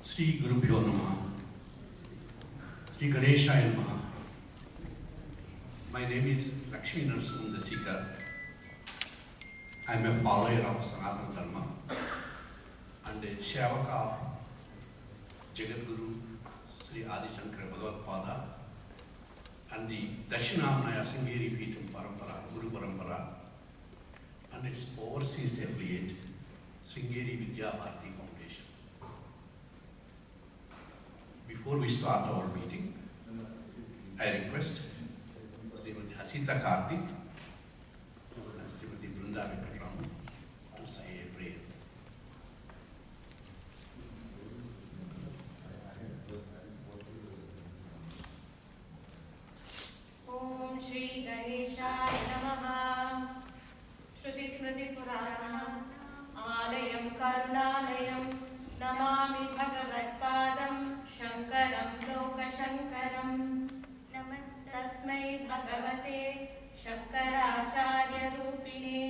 Sri Gurubhyo Namaha, Sri Ganeshaya Namaha. My name is Lakshmi Narasimha. I am a follower of Sanatana Dharma and a Shavaka of Jagadguru Sri Adi Shankaracharya and the Dakshinamaya Sringeri Peetham Parampara, Guru Parampara, and its overseas affiliate, Sringeri Vidya Bharati Foundation. Before we start our meeting, I request Srimati Hasita Karthik and Srimati Brunda Venkataraman to say a prayer. Om Shri Ganeshaya Namaha. Shruti Smriti Purana Alayam Karunalayam Namami Bhagavad Padam Shankaram Loka Shankaram Tasmai Bhagavate Shankaracharya Rupine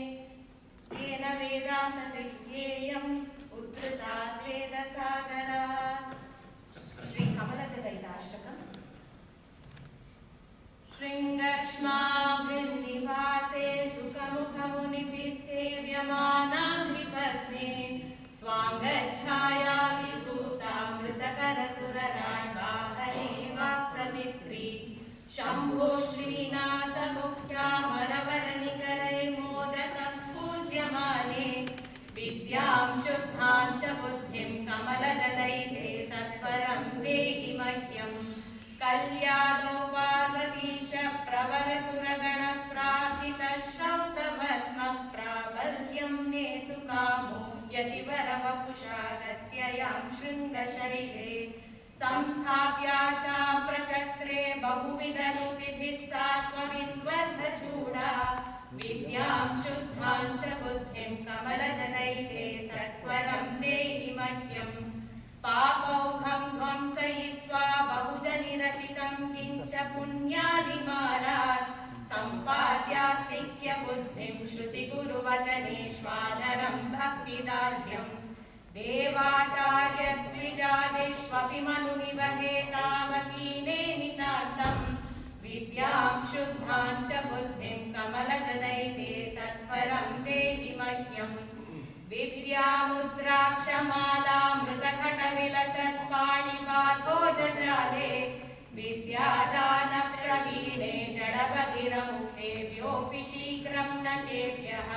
Yena Vedanta Vidyeyam Uddhata Veda Sagara. Shri Kamala Jadaitashtakam. Shringakshma Vrindivase Shukamukhamunibhi Sevyamana Vipadme Swangachaya Vibhuta Mritakara Surarambahane Vaksavitri Shambho Srinatha Mukhya Maravaranikarai Modaka Pujyamane Vidyam Shuddham Cha Buddhim Kamala Jadaite Satparam Dehi Mahyam Kalyado Parvatisha Pravara Suragana Prahita Shrauta Varma Pravalyam Netu Kamo Yativara Vapusha Gatyayam Shringa Shaile Samsthapya Cha Prachakre Bahuvida Rupibhis Sattva Vidvardha Chuda Vidyam Shuddham Cha Buddhim Kamala Jadaite Sattvaram Dehi Mahyam Papaugham Dvamsayitva Bahujani Rachitam Kincha Punyalimarat Sampadhyastikya Buddhim Shruti Guru Vachane Shvadaram Bhaktidarhyam Devacharya Dvijadishvapi Manunivahe Tavakine Nitatam Vidyam Shuddham Cha Buddhim Kamala Jadaite Satparam Dehi Mahyam Vidyamudrakṣamālā mృతఘట విలసత్ పాణిపాథోజజాలే విద్యాదాన ప్రవీణే జడబధిరముఖే వ్యోపి శీఘ్రం నకేభ్యః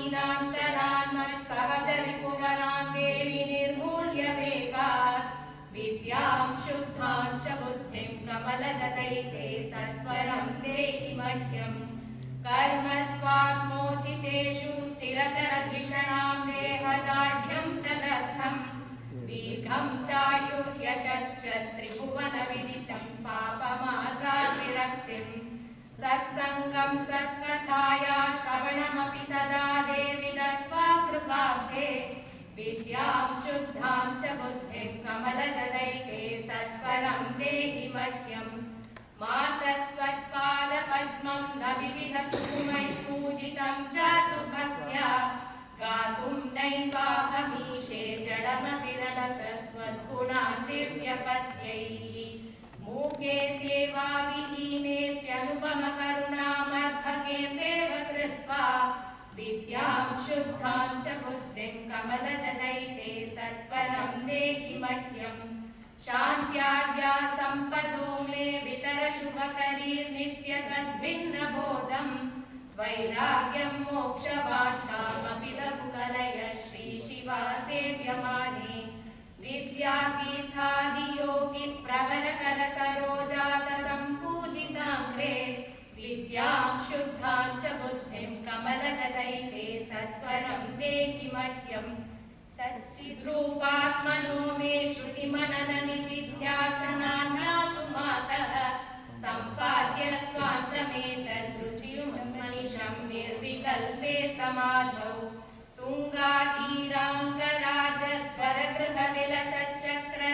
కామాదీనాంతరాన్మత్ సహజరిపువరాన్ దేవి నిర్మూల్య వేగాత్ విద్యాం శుద్ధాం చ బుద్ధిం కమలజదైతే సత్వరం దేహి మహ్యం कर्म स्वात्मोचितेषु स्थिरतरधिषणां देहदार्ढ्यं तदर्थं दीर्घं चायुर्यशश्च त्रिभुवनविदितं पापमार्गाद्विरक्तिं सत्सङ्गं सत्कथाया श्रवणमपि सदा देवि दत्त्वा कृपाब्धे विद्यां शुद्धां च बुद्धिं कमलजदैते सत्वरं देहि मह्यम् मातस्त्वत्पादपद्मं न विविधकुसुमैः पूजितं चातु भक्त्या गातुं नैवाहमीशे जडमतिरलसत्त्वद्गुणान् दिव्यपद्यैः मूके सेवाविहीनेऽप्यनुपमकरुणामर्भकेऽप्येव कृत्वा विद्यां शुद्धां च बुद्धिं कमलजदैते सत्वरं देहि मह्यम् शान्त्याद्या सम्पदो मे वितर शुभकरीर्नित्यतद्भिन्नबोधम् वैराग्यं मोक्षवाञ्छामपि लघुकलय श्रीशिवा सेव्यमाने विद्यातीर्थादियोगि प्रवरकरसरोजातसम्पूजिताङ्ग्रे विद्यां शुद्धां च बुद्धिं कमलजदैते सत्वरं देहि मह्यम् सच्चिद्रूपात्मनो मे श्रुतिमनननिधिध्यासनान्नाशु मातः सम्पाद्य स्वान्तमेतद्रुचिमनिशं निर्विकल्पे समाधौ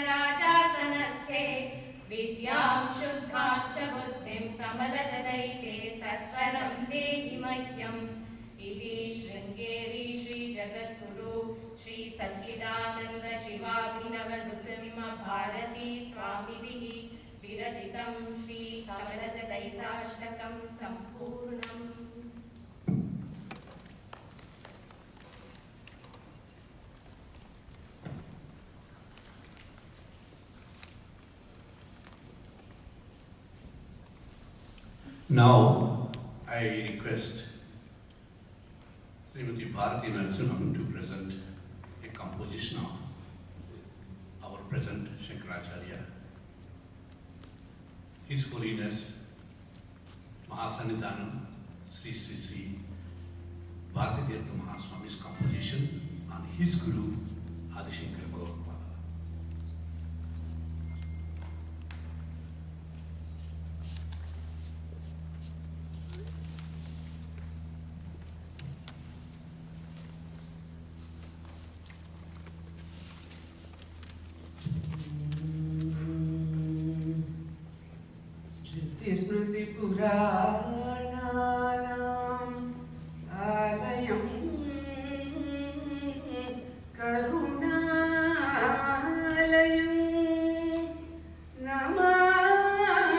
तुङ्गातीराङ्गराजद्वरगृहविलसच्चक्रराजासनस्थे विद्यां शुद्धां च बुद्धिं कमलजदैते सत्वरं देहि मह्यम् इति शृङ्गेरी श्री जगद्गुरु श्री सच्चिदानंद शिवाभिनव नृसिंह भारती स्वामिभिः विरचितं श्री कमलजदैताष्टकं सम्पूर्णम्. Now I request Srimati Bharati Narasimham to present a composition of our present Shankaracharya, His Holiness Mahasanidhanam Sri Sri Sri Bharati Tirtha Mahaswami's composition on his Guru Adi Shankaracharya. स्मृति पुराणानां आलयं करुणालयं नमामि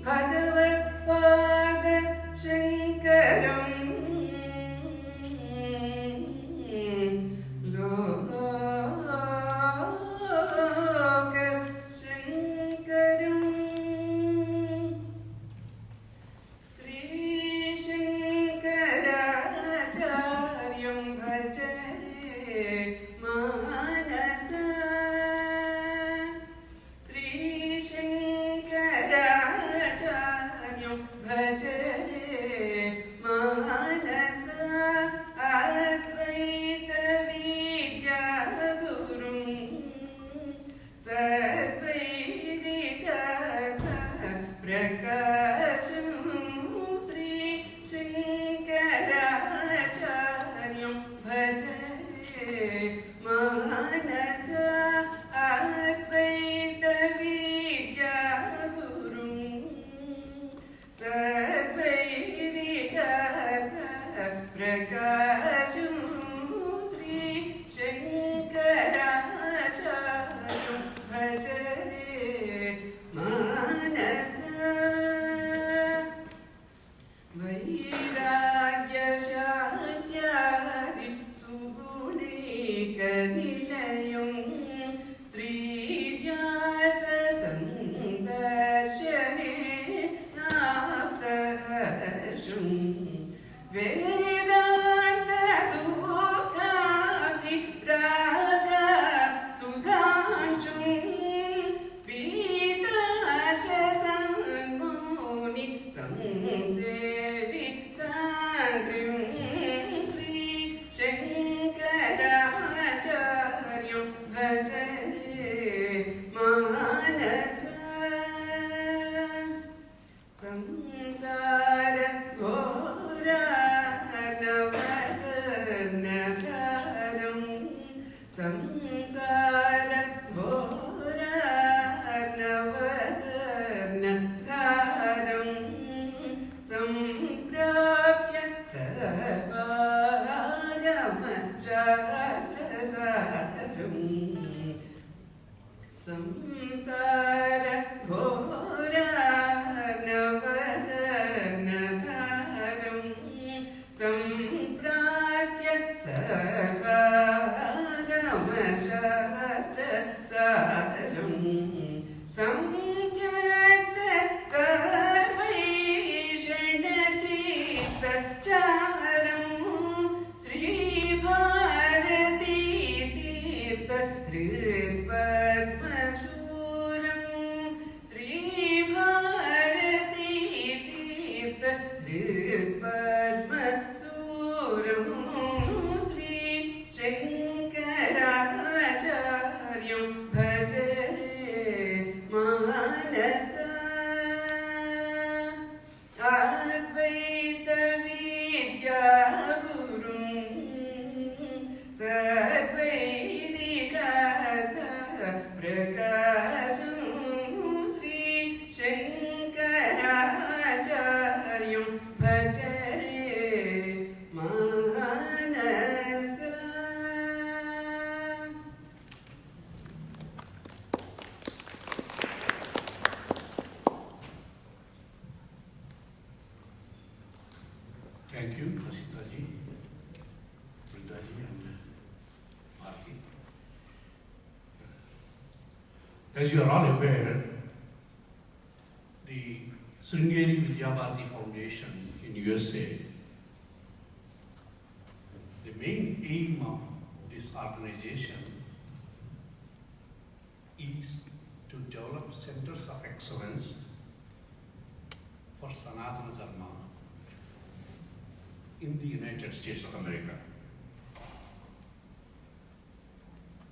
भगवत्पाद शङ्करं As you are all aware, the Sringeri Vidyabharati Foundation in USA, the main aim of this organization is to develop centers of excellence for Sanatana Dharma in the United States of America.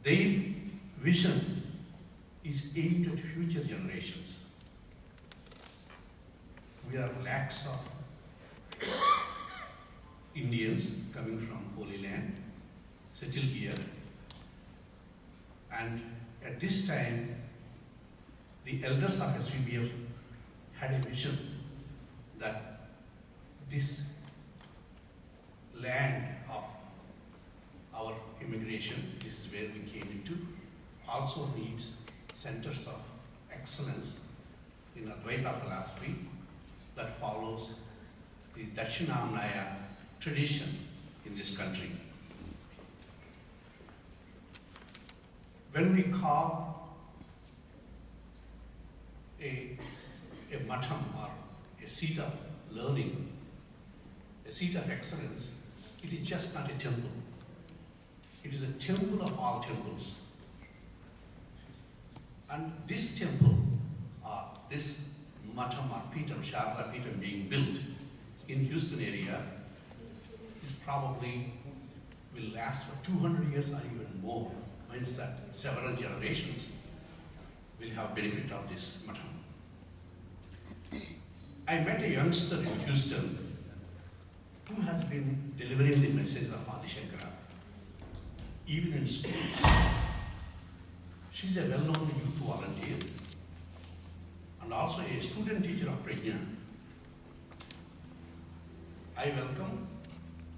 Their vision is aimed at future generations. We are lakhs of Indians coming from Holy Land, settled here, and at this time, the elders of SVBF had a vision that this land of our immigration, this is where we came into, also needs centers of excellence in Advaita philosophy that follows the Dakshinamaya tradition in this country. When we call a matham or a seat of learning, a seat of excellence, it is just not a temple. It is a temple of all temples. And this temple, this matham or Peetham, Sharada Peetham being built in Houston area is probably will last for 200 years or even more. Means that several generations will have benefit of this matham. I met a youngster in Houston who has been delivering the message of Adi Shankaracharya, even in school. She's a well-known youth volunteer and also a student teacher of Prajna. I welcome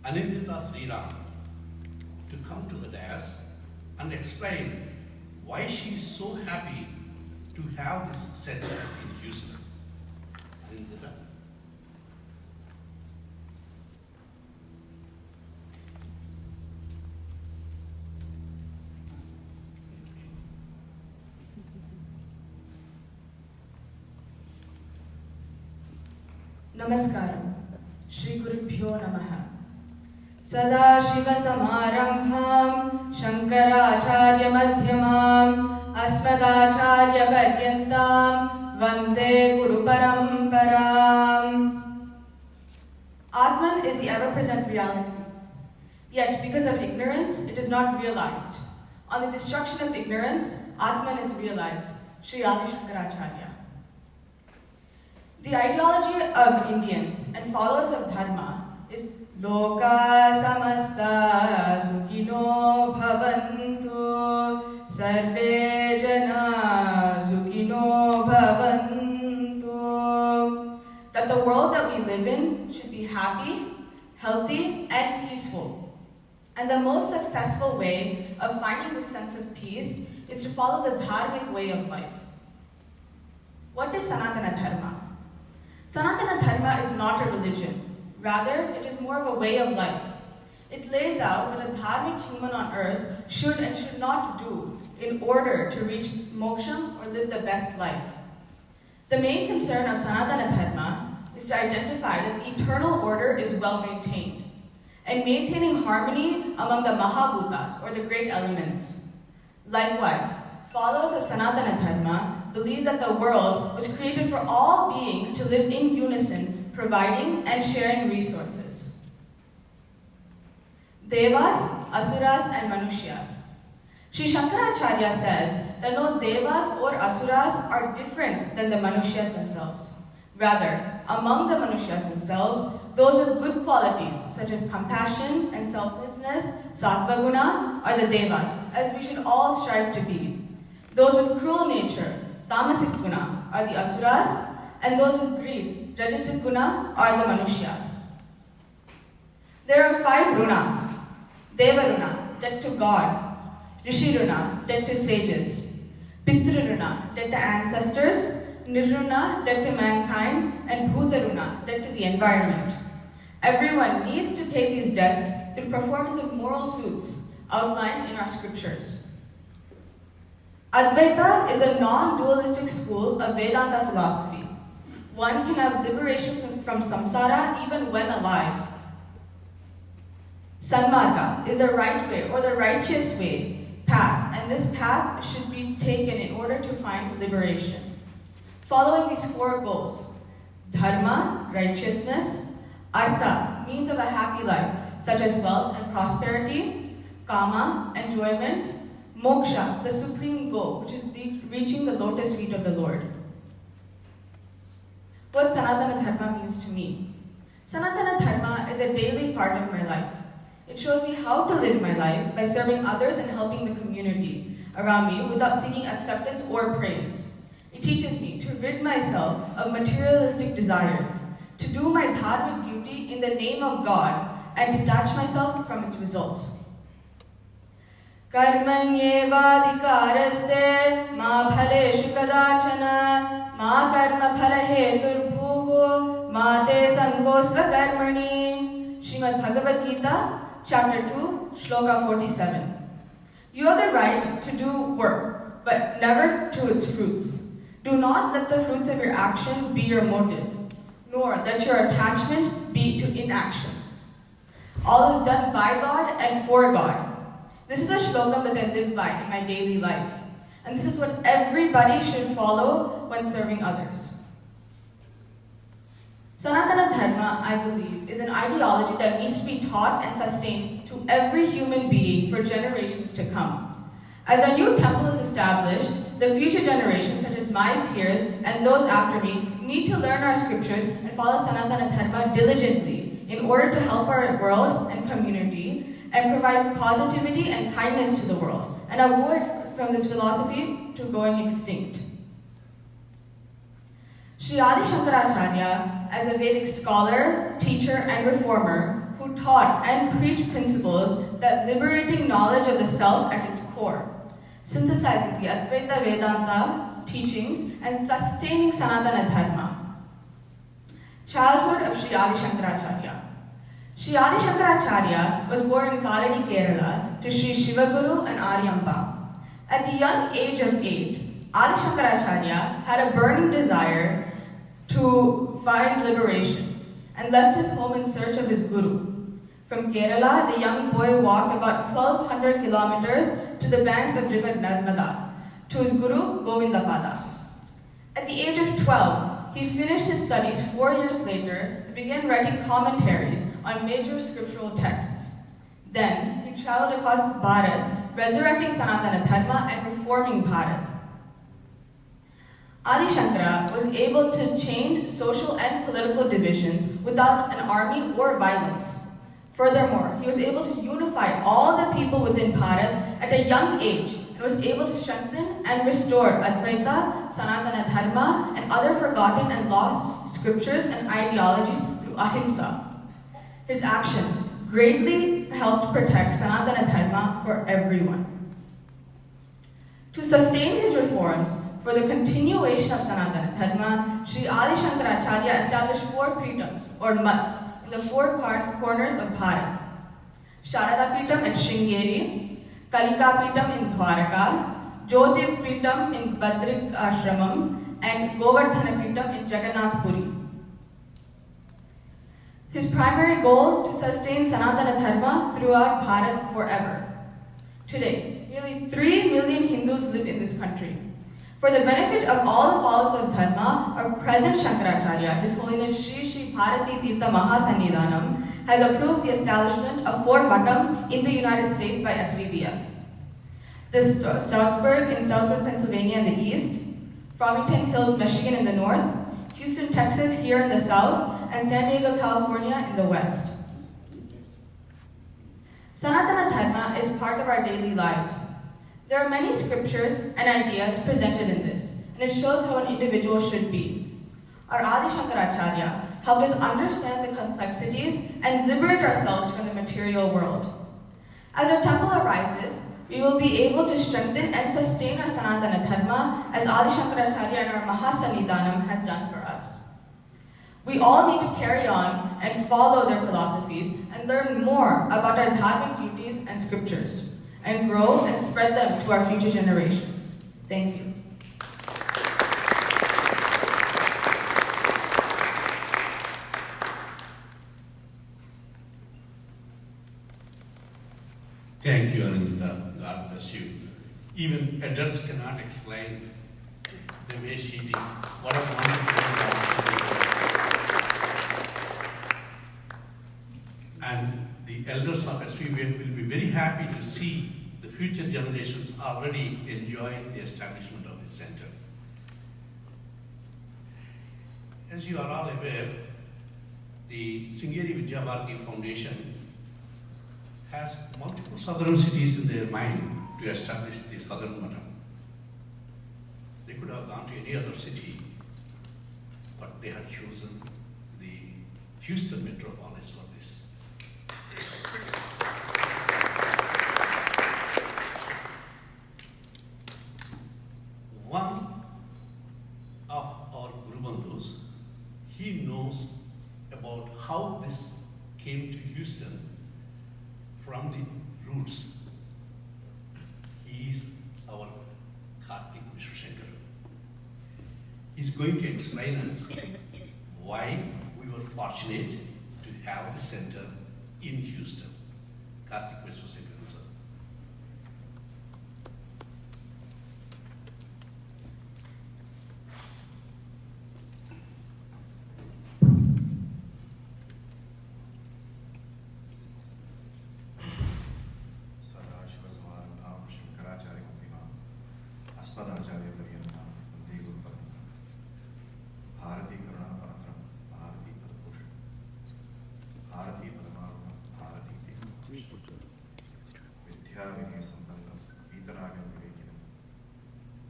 Anindita Sriram to come to the dais and explain why she is so happy to have this center in Houston. Anindita. Namaskaram. Shri Gurubhyo Namaha. Sadashivasamarambham Shankaracharya Madhyamam Asmadacharya Paryantam Vande Guru Paramparam. Atman is the ever-present reality. Yet, because of ignorance, it is not realized. On the destruction of ignorance, Atman is realized. Shri Adi Shankaracharya. The ideology of Indians and followers of Dharma is Loka samasta sukhino bhavantu sarve jana sukhino bhavantu. That the world that we live in should be happy, healthy, and peaceful. And the most successful way of finding this sense of peace is to follow the dharmic way of life. What is Sanatana Dharma? Sanatana Dharma is not a religion. Rather, it is more of a way of life. It lays out what a dharmic human on earth should and should not do in order to reach moksha or live the best life. The main concern of Sanatana Dharma is to identify that the eternal order is well maintained and maintaining harmony among the Mahabhutas or the great elements. Likewise, followers of Sanatana Dharma believe that the world was created for all beings to live in unison, providing and sharing resources. Devas, Asuras, and Manushyas. Shri Shankaracharya says that no Devas or Asuras are different than the Manushyas themselves. Rather, among the Manushyas themselves, those with good qualities such as compassion and selflessness, Sattva Guna, are the Devas, as we should all strive to be. Those with cruel nature, Tamasic Guna, are the Asuras, and those with greed, Rajasic Guna, are the Manushyas. There are 5 runas. Deva Runa, debt to God. Rishi Runa, debt to sages. Pitru Runa, debt to ancestors. Nirruna, debt to mankind. And Bhuta Runa, debt to the environment. Everyone needs to pay these debts through performance of moral suits outlined in our scriptures. Advaita is a non-dualistic school of Vedanta philosophy. One can have liberation from samsara even when alive. Sanmarga is the right way or the righteous way, path, and this path should be taken in order to find liberation. Following these four goals: dharma, righteousness; artha, means of a happy life, such as wealth and prosperity; kama, enjoyment; moksha, the supreme goal, which is reaching the lotus feet of the Lord. What Sanatana Dharma means to me. Sanatana Dharma is a daily part of my life. It shows me how to live my life by serving others and helping the community around me without seeking acceptance or praise. It teaches me to rid myself of materialistic desires, to do my dharmic duty in the name of God, and detach myself from its results. Karmanyevadhikaraste ma phaleshu kadachana ma karma phalaheturbhuvo ma te sangostva karmani. Srimad Bhagavad Gita, Chapter 2, Shloka 47. You have the right to do work, but never to its fruits. Do not let the fruits of your action be your motive, nor let your attachment be to inaction. All is done by God and for God. This is a shloka that I live by in my daily life, and this is what everybody should follow when serving others. Sanatana Dharma, I believe, is an ideology that needs to be taught and sustained to every human being for generations to come. As a new temple is established, the future generations, such as my peers and those after me, need to learn our scriptures and follow Sanatana Dharma diligently in order to help our world and community and provide positivity and kindness to the world, and avoid from this philosophy to going extinct. Sri Adi Shankaracharya, as a Vedic scholar, teacher, and reformer, who taught and preached principles that liberating knowledge of the self at its core, synthesizing the Advaita Vedanta teachings and sustaining Sanatana Dharma. Childhood of Sri Adi Shankaracharya. Sri Adi Shankaracharya was born in Kaladi, Kerala, to Sri Shivaguru and Aryamba. At the young age of 8, Adi Shankaracharya had a burning desire to find liberation and left his home in search of his guru. From Kerala, the young boy walked about 1,200 kilometers to the banks of river Narmada to his guru Govindapada. At the age of 12, he finished his studies 4 years later and began writing commentaries on major scriptural texts. Then, he traveled across Bharat, resurrecting Sanatana Dharma and reforming Bharat. Adi Shankara was able to change social and political divisions without an army or violence. Furthermore, he was able to unify all the people within Bharat at a young age and was able to strengthen and restore Advaita, Sanatana Dharma, and other forgotten and lost scriptures and ideologies through ahimsa. His actions greatly helped protect Sanatana Dharma for everyone. To sustain his reforms, for the continuation of Sanatana Dharma, Sri Adi Shankaracharya established 4 pitams, or mats, in the 4 corners of Bharat. Sharada Pitam at Sringeri, Kalika Pitam in Dwaraka, Jyotir Pitam in Badrik Ashramam, and Govardhana Pitam in Jagannath Puri. His primary goal to sustain Sanatana Dharma throughout Bharat forever. Today, nearly 3 million Hindus live in this country. For the benefit of all the followers of Dharma, our present Shankaracharya, His Holiness Sri Sri Bharati Tirtha Mahasannidhanam, has approved the establishment of 4 matams in the United States by SVBF. Stroudsburg in Stroudsburg, Pennsylvania in the east, Farmington Hills, Michigan in the north, Houston, Texas here in the south, and San Diego, California in the west. Sanatana Dharma is part of our daily lives. There are many scriptures and ideas presented in this, and it shows how an individual should be. Our Adi Shankaracharya helped us understand the complexities and liberate ourselves from the material world. As our temple arises, we will be able to strengthen and sustain our Sanatana Dharma as Adi Shankaracharya and our Mahasannidhanam has done for us. We all need to carry on and follow their philosophies and learn more about our dharmic duties and scriptures, and grow and spread them to our future generations. Thank you. Thank you, Anindita. God bless you. Even adults cannot explain the way she did. What a wonderful job. And the elders of SVBF will be very happy to see the future generations already enjoying the establishment of this center. As you are all aware, the Sringeri Vidyabharati Foundation has multiple southern cities in their mind to establish the southern matam. They could have gone to any other city, but they had chosen the Houston metropolis for this. One of our Guru Bandhus, he knows about how this came to Houston from the roots. He is our Karthik Vishwashankar. He's going to explain us why we were fortunate to have the center in Houston. Karthik Vishwashankar, sir. Shankaracharya Paryantam, Vande Guru Paramam. Bharati Karuna Patram, Bharati Padapusha. Bharati Padamaruna, Bharati Tekapusha. Vidya Vinaya Sampannam, Vitaragam Vivekinam.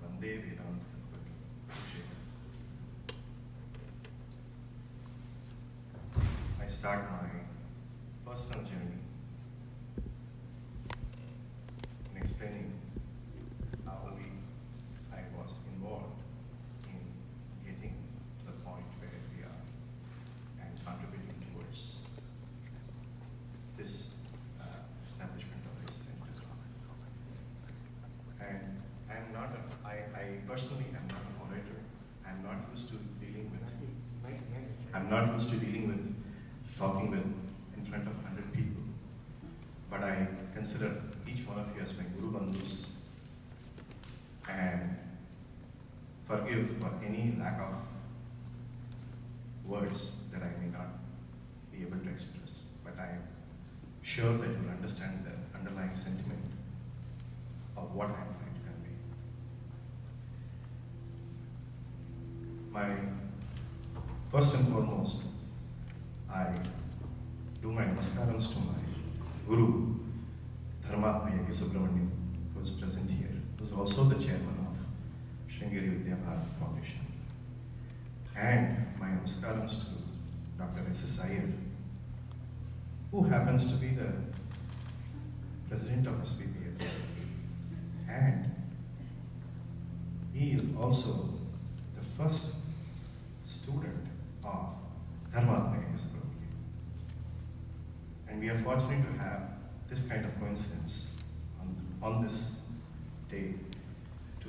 Vande Vedanta Tattvam. I start my personal journey in explaining how I was involved in getting to the point where we are and contributing towards this establishment of this center. And I personally am not an orator. I'm not used to dealing with talking with in front of 100 people. But I consider each one of you as my Guru Bandhus and forgive for any lack of words that I may not be able to express. But I am sure that you will understand the underlying sentiment of what I am trying to convey. My first and foremost, I do my namaskars to my Guru, Dharma Adi Shankaracharya, who is present here, who is also the chairman of Sringeri Vidyabharati Foundation. And my namaskars to Dr. S.S. Iyer, who happens to be the president of SVBF. And he is also the first student of Dharma Adi Shankaracharya. And we are fortunate to have this kind of coincidence on this day to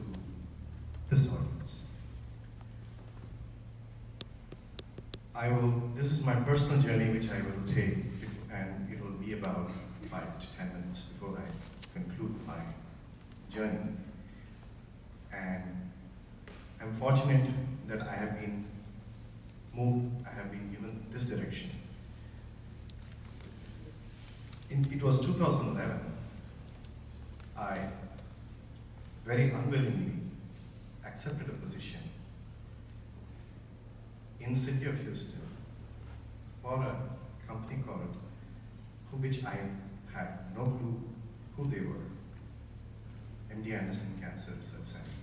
this audience. This is my personal journey which I will take, and it will be about 5 to 10 minutes before I conclude my journey. And I'm fortunate that I have been given this direction. It was 2011, I very unwillingly accepted a position in city of Houston for a company which I had no clue who they were, MD Anderson Cancer Research Center.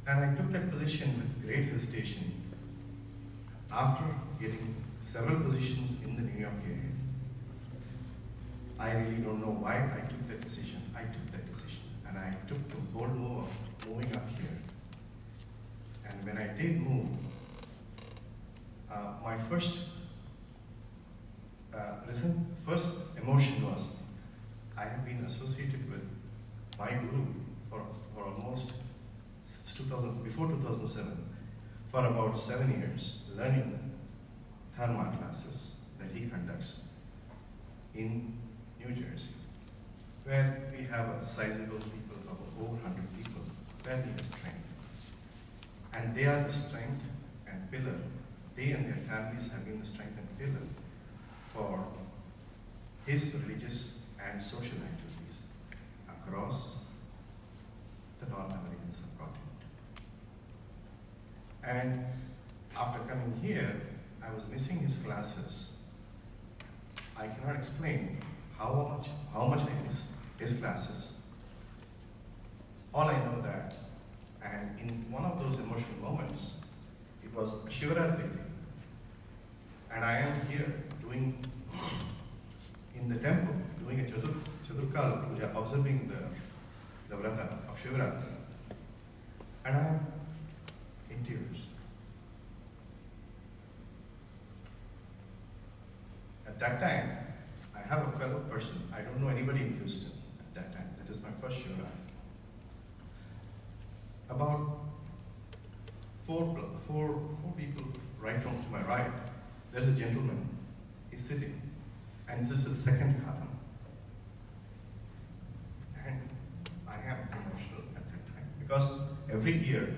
And I took that position with great hesitation after getting several positions in the New York area. I really don't know why I took that decision. I took that decision, and I took the bold move of moving up here. And when I did move, my first emotion was, I have been associated with my Guru for almost since before 2007, for about 7 years, learning Dharma classes that he conducts in New Jersey, where we have a sizable people of over 100 people, where he is trained. And they are the strength and pillar. They and their families have been the strength and pillar for his religious and social activities across the North American subcontinent. And after coming here, I was missing his classes. I cannot explain how much I miss his classes. All I know that, and in one of those emotional moments, it was Shivaratri, and I am here doing, in the temple, doing a Chadurkala puja, observing the vrata of Shivaratri, and I am in tears. At that time, I have a fellow person, I don't know anybody in Houston at that time, that is my first Shivaratri. About four people right from to my right, there's a gentleman, he's sitting, and this is his second Karam. And I am emotional at that time, because every year,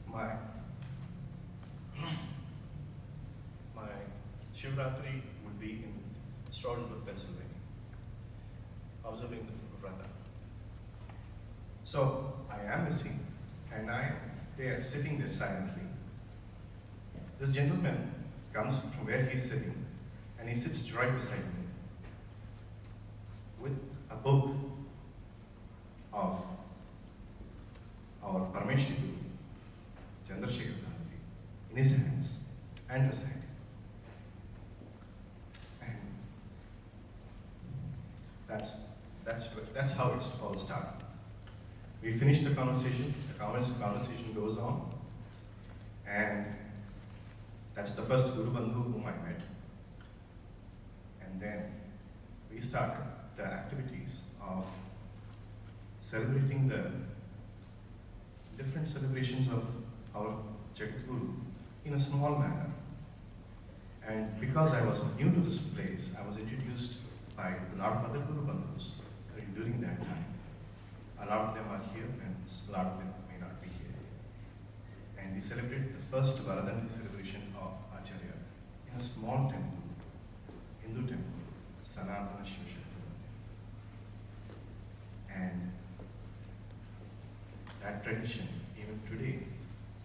my Shivratri would be in Stroudsburg, Pennsylvania, observing the Vrata. So I am missing, and I am there, sitting there silently. This gentleman comes from where he's sitting, and he sits right beside me with a book of our Parameshti Guru, Chandrasekhar Bharati, in his hands and reciting. And that's how it's all started. We finished the conversation goes on, and that's the first Guru Bandhu whom I met. And then we started the activities of celebrating the different celebrations of our Jagat Guru in a small manner. And because I was new to this place, I was introduced by a lot of other Guru Bandhus during that time. A lot of them are here, and a lot of them may not be here. And we celebrated the first Varadanti celebration of Acharya in a small temple, Hindu temple, Sanatana Dharma. And that tradition, even today,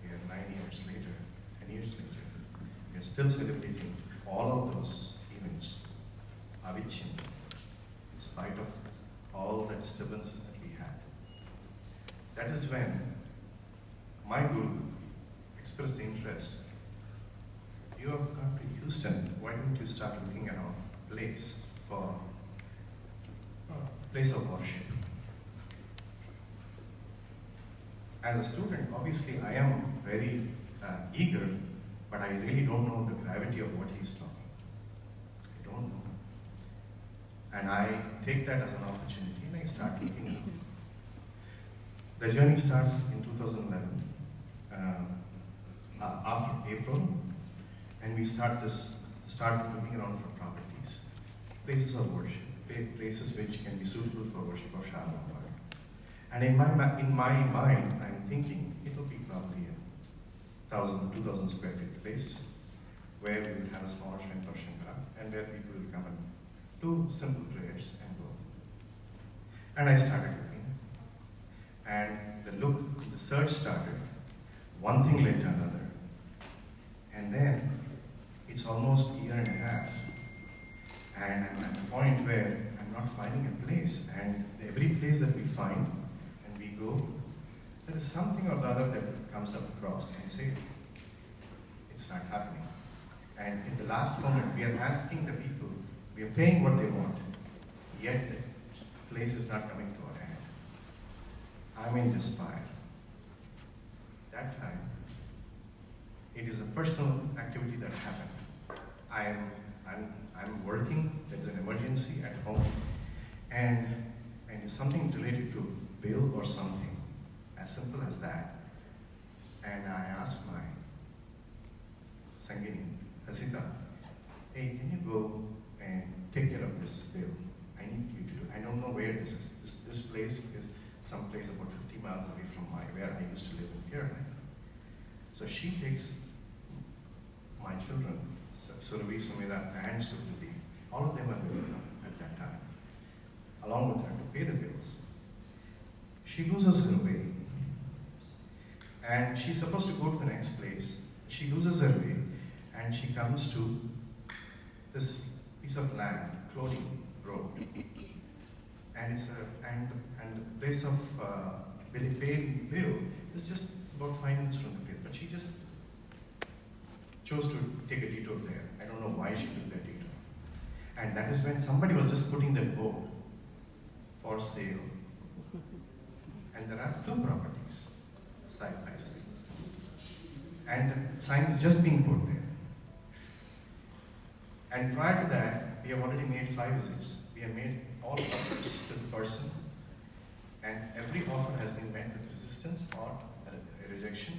we are 9 years later, 10 years later, we are still celebrating all of those events, avichin, in spite of all the disturbances that we had. That is when my Guru expressed the interest. You have come to Houston, why don't you start looking around a place for a place of worship? As a student, obviously I am very eager, but I really don't know the gravity of what he's talking. I don't know. And I take that as an opportunity and I start looking around. The journey starts in 2011, after April, and we start looking around for properties, places of worship, places which can be suitable for worship of Sharma. And in my mind, I'm thinking it will be probably a 2,000 square feet place where we will have a small shrine for Shankara and where people will come and do simple prayers and go. And I started looking, and the search started. One thing led to another, and then it's almost a year and a half, and I'm at a point where I'm not finding a place, and every place that we find and we go, there is something or the other that comes up across and says, it's not happening. And in the last moment, we are asking the people, we are paying what they want, yet the place is not coming to our hand. I'm in despair. That time, it is a personal activity that happened. I'm working, there's an emergency at home, and it's something related to bill or something. as simple as that. And I asked my Sangini, Hasita, hey, can you go and take care of this bill? I need you to, I don't know where this is. This place is someplace about 50 miles away from where I used to live in Kerala. So she takes my children, Surabhi, Sumedha, and Sukhdevi, all of them are living at that time, along with her to pay the bills. She loses her way, and she's supposed to go to the next place. She loses her way, and she comes to this piece of land, Clothing Road, and it's and the place of paying bill is just about 5 minutes from the place, but she just chose to take a detour there. I don't know why she took that detour. And that is when somebody was just putting that board for sale. And there are 2 properties side by side. And the sign is just being put there. And prior to that, we have already made 5 visits. We have made all offers to the person, and every offer has been met with resistance or a rejection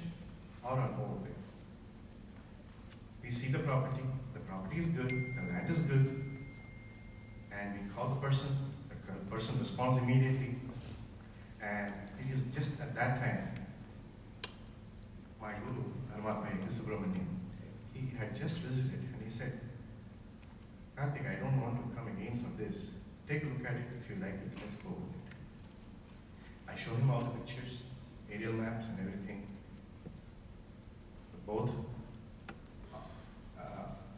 or an overpay. We see the property is good, the land is good, and we call the person responds immediately, and it is just at that time, my guru, Adi Shankaracharya, he had just visited and he said, Karthik, I don't want to come again for this. Take a look at it, if you like it, let's go with it. I showed him all the pictures, aerial maps and everything. Both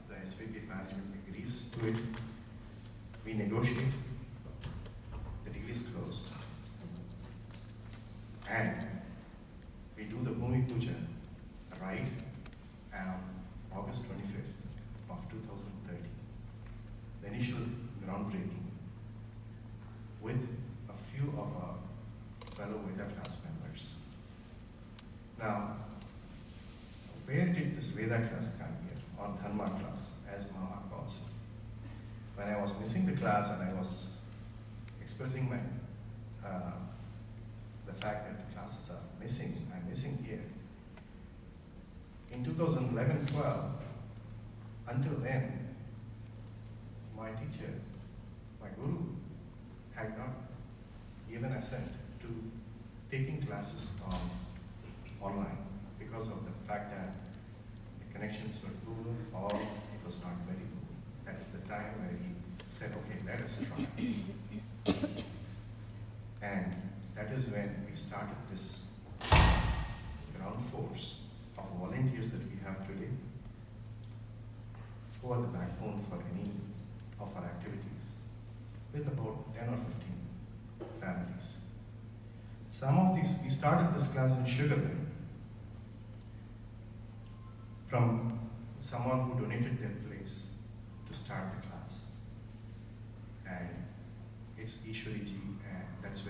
the SVB management agrees to it. We negotiate. The deal is closed. And we do the Bhumi Puja right August 25th of 2030. The initial groundbreaking with a few of our fellow Veda class members. Now, where did this Veda class come here, or Dharma class, as Mama calls it? When I was missing the class and I was expressing my the fact that the classes are missing, I'm missing here. In 2011-12, until then, my teacher, my guru, had not given assent to taking classes online because of the fact that the connections were poor or it was not very good. That is the time where he said, okay, let us try. And that is when we started this ground force of volunteers that we have today, who are the backbone for any of our activities, with about 10 or 15 families. Some of these, we started this class in Sugarland from someone who donated their place to start the class. And it's Ishwari ji, and that's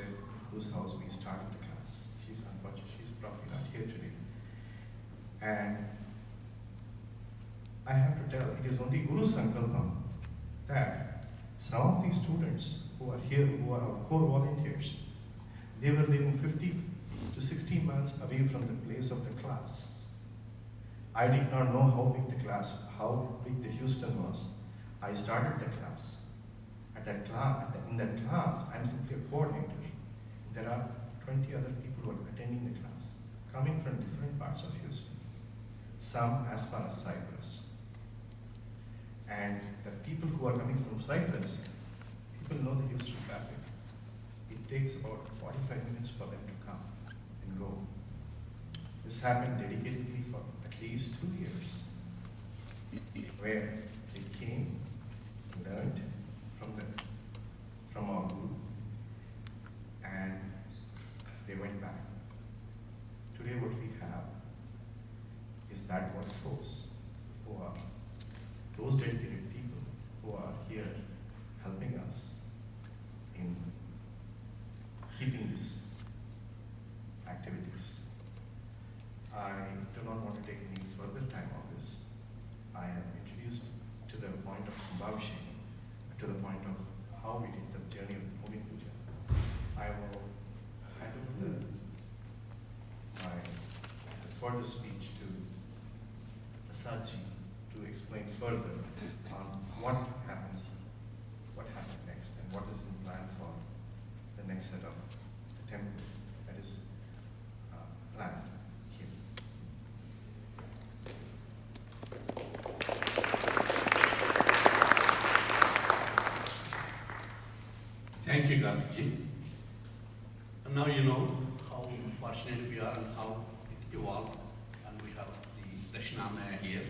whose house we started the class. She's unfortunate, she's probably not here today. And I have to tell, it is only Guru Sankalpam that some of these students who are here, who are our core volunteers, they were living 50 to 60 miles away from the place of the class. I did not know how big the class, how big the Houston was. I started the class. In that class, I'm simply a coordinator. There are 20 other people who are attending the class, coming from different parts of Houston, some as far as Cyprus. And the people who are coming from Cyprus, people know the Houston traffic. It takes about 45 minutes for them to come and go. This happened dedicatedly for at least 2 years, where they came, learned from our group, and they went back. Today what we have is that workforce, who are those dedicated people who are here helping us in keeping these activities. I do not want to take any further time on this. I have introduced to the point of Kumbhabhishekam, to the point of how we did the journey of Bhumi Puja. I will hand over the forward the speech to Prasadji to explain further on what happens, what happened next, and what is in plan for the next set of the temple that is planned here. Thank you, Gandhiji. And now you know how fortunate we are and how it evolved, and we have the Dakshinamaya here.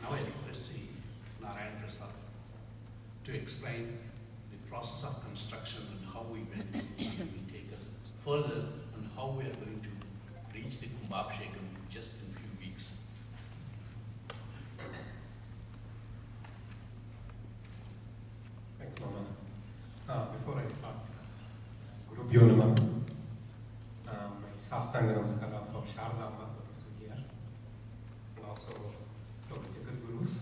Now I request Sri Narayan Prasad to explain the process of construction and how we went and will take us further and how we are going to reach the Kumbhabhishekam just in a few weeks. Thanks, Mama. Before I start, Guru Bhyo Namah. My Sastanga Namaskara for Sharda Mata here, and also to the Jagat Gurus,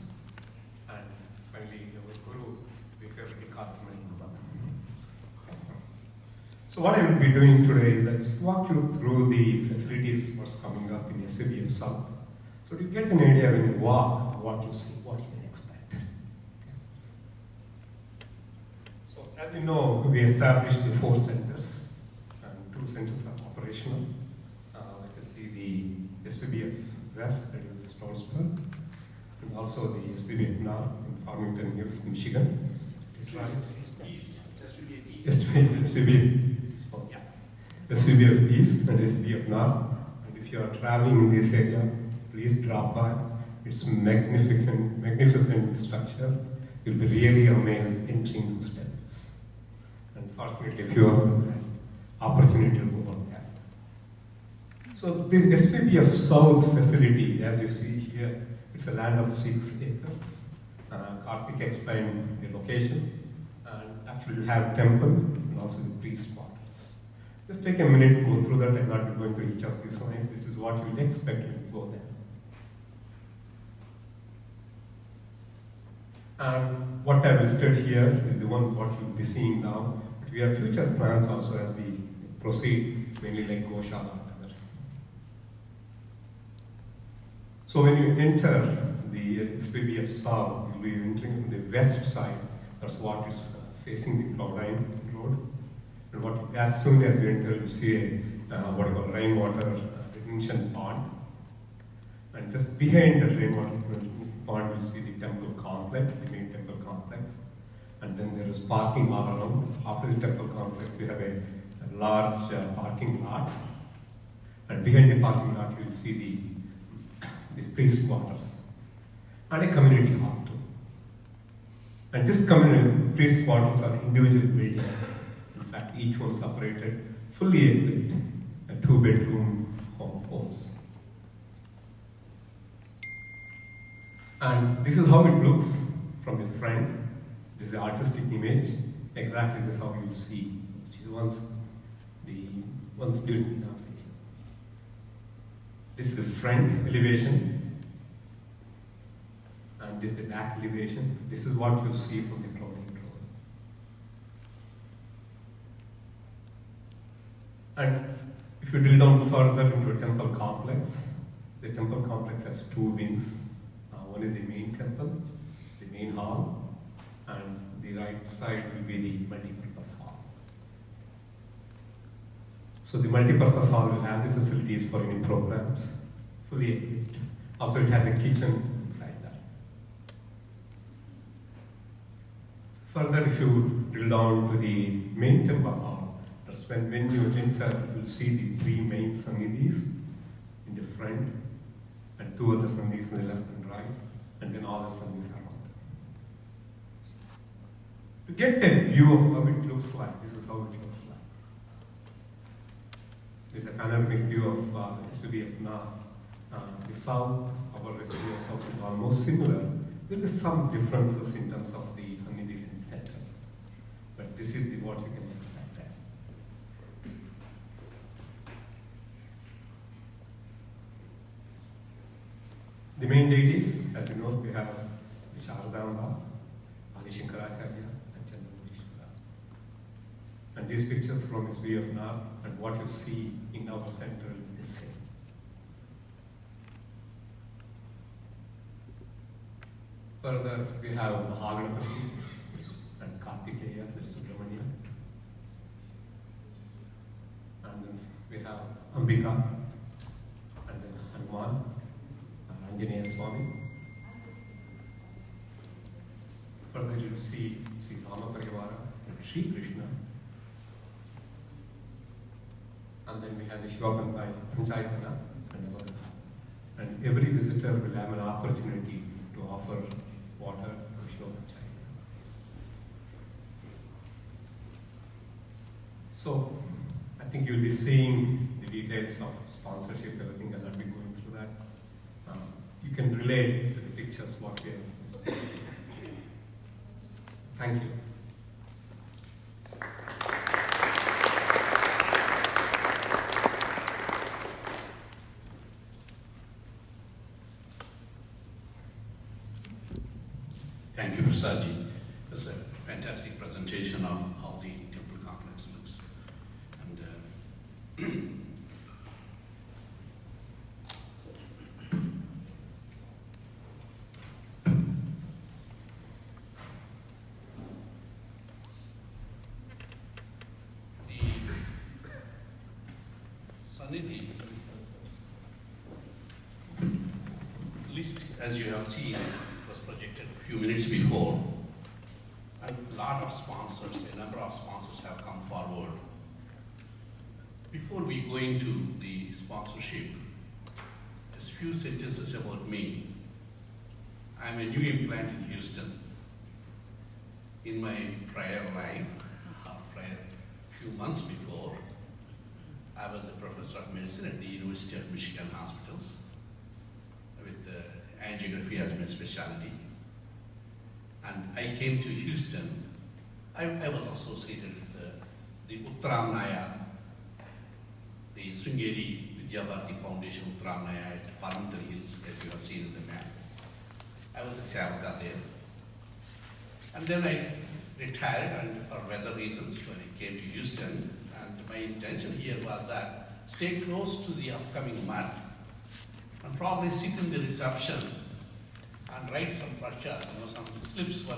and finally our Guru, Vikramati Katsman Mama. So what I will be doing today is I just walk you through the facilities what's coming up in SVBF South. So you get an idea when you walk, what you see, what you can expect. So as you know, we established the 4 centers, and 2 centers are operational. Like you see the SVBF West, that is Stroudsburg, and also the SVBF North in Farmington Hills, Michigan. SVBF East and SVBF North. And if you are traveling in this area, please drop by. It's magnificent structure. You'll be really amazed entering those temples. And fortunately, a few of us had opportunity to go on that. So the SVBF South facility, as you see here, it's a land of 6 acres. Karthik explained the location, and actually we have temple and also the priest quarters. Just take a minute to go through that. I'm not going through each of these lines. This is what you will expect when you go there. And what I've listed here is the one what you'll be seeing now. But we have future plans also as we proceed, mainly like Goshala and others. So when you enter the SVBF South, you'll be entering the west side. That's what is facing the Cloudine Road. And as soon as you enter, you see a what we call rainwater retention pond. And just behind the rainwater pond, you see the temple complex, the main temple complex. And then there is parking all around. After the temple complex, we have a large parking lot. And behind the parking lot, you will see the priest quarters and a community hall too. And this community priest quarters are individual buildings. In fact, each one separated, fully equipped, a 2-bedroom homes. And this is how it looks from the front. This is the artistic image. Exactly this is how you will see. Once during the operation. This is the front elevation. And this is the back elevation. This is what you see from the Cloudine Road. And if you drill down further into a temple complex, the temple complex has 2 wings. One is the main temple, the main hall, and the right side will be the multi-purpose hall. So the multi-purpose hall will have the facilities for any programs, fully equipped. Also it has a kitchen inside that. Further, if you drill down to the main temple hall, that's when you enter, you'll see the 3 main sannidhis in the front, and 2 other sannidhis in the left and right, and then all the sannidhis around. To get a view of how it looks like, this is how it looks like. This is a panoramic view of the SVBF North. The south, our SVBF South is almost similar. There will be some differences in terms of the sannidhis in the center, but this is what you can expect there. The main deities, as you know, we have the Sharda, Adi Shankaracharya, and Chandra. And these pictures from SVBF North and what you see in our center will be the same. Further, we have Mahaganapati and Kartikeya, the Subramania. And then we have Ambika, and then Hanuman, Anjaneya Swami. Further, you see Sri Rama Parivara and Sri Krishna. And then we have the Shivapantai, Panchayatana, and every visitor will have an opportunity to offer water to Shivapanchayatana. So, I think you'll be seeing the details of sponsorship, everything. I'll not be going through that. You can relate to the pictures what we have. Thank you. Thank you, Prasadji. That's a fantastic presentation of how the temple complex looks. And the Sannidhi list, as you have seen, was projected a few minutes before. And a lot of sponsors, a number of sponsors have come forward. Before we go into the sponsorship, just a few sentences about me. I'm a new implant in Houston. In my prior life, few months before, I was a professor of medicine at the University of Michigan Hospitals with angiography as my specialty. And I came to Houston. I was associated with the Uttaramnaya, the Sringeri Vidyabharati Foundation Uttaramnaya at Farmington Hills, as you have seen in the map. I was a Sevaka there. And then I retired, and for weather reasons, when I came to Houston, and my intention here was that stay close to the upcoming month and probably sit in the reception and write some prashad, some slips for,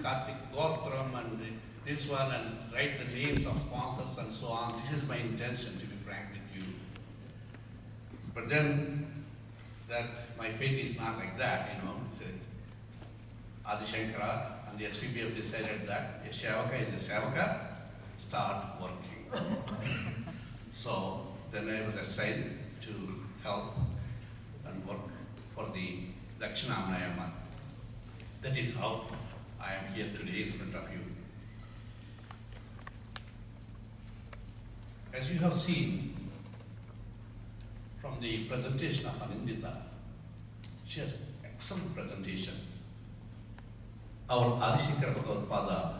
Kartik Gotram and this one, and write the names of sponsors and so on. This is my intention, to be frank with you. But then, that my fate is not like that, It's Adi Shankara and the SVBF decided that a Sevaka is a Sevaka, start working. So then I was assigned to help and work for the Dakshinamnaya month. That is how I am here today in front of you. As you have seen from the presentation of Anindita, she has excellent presentation. Our Adi Shankaracharya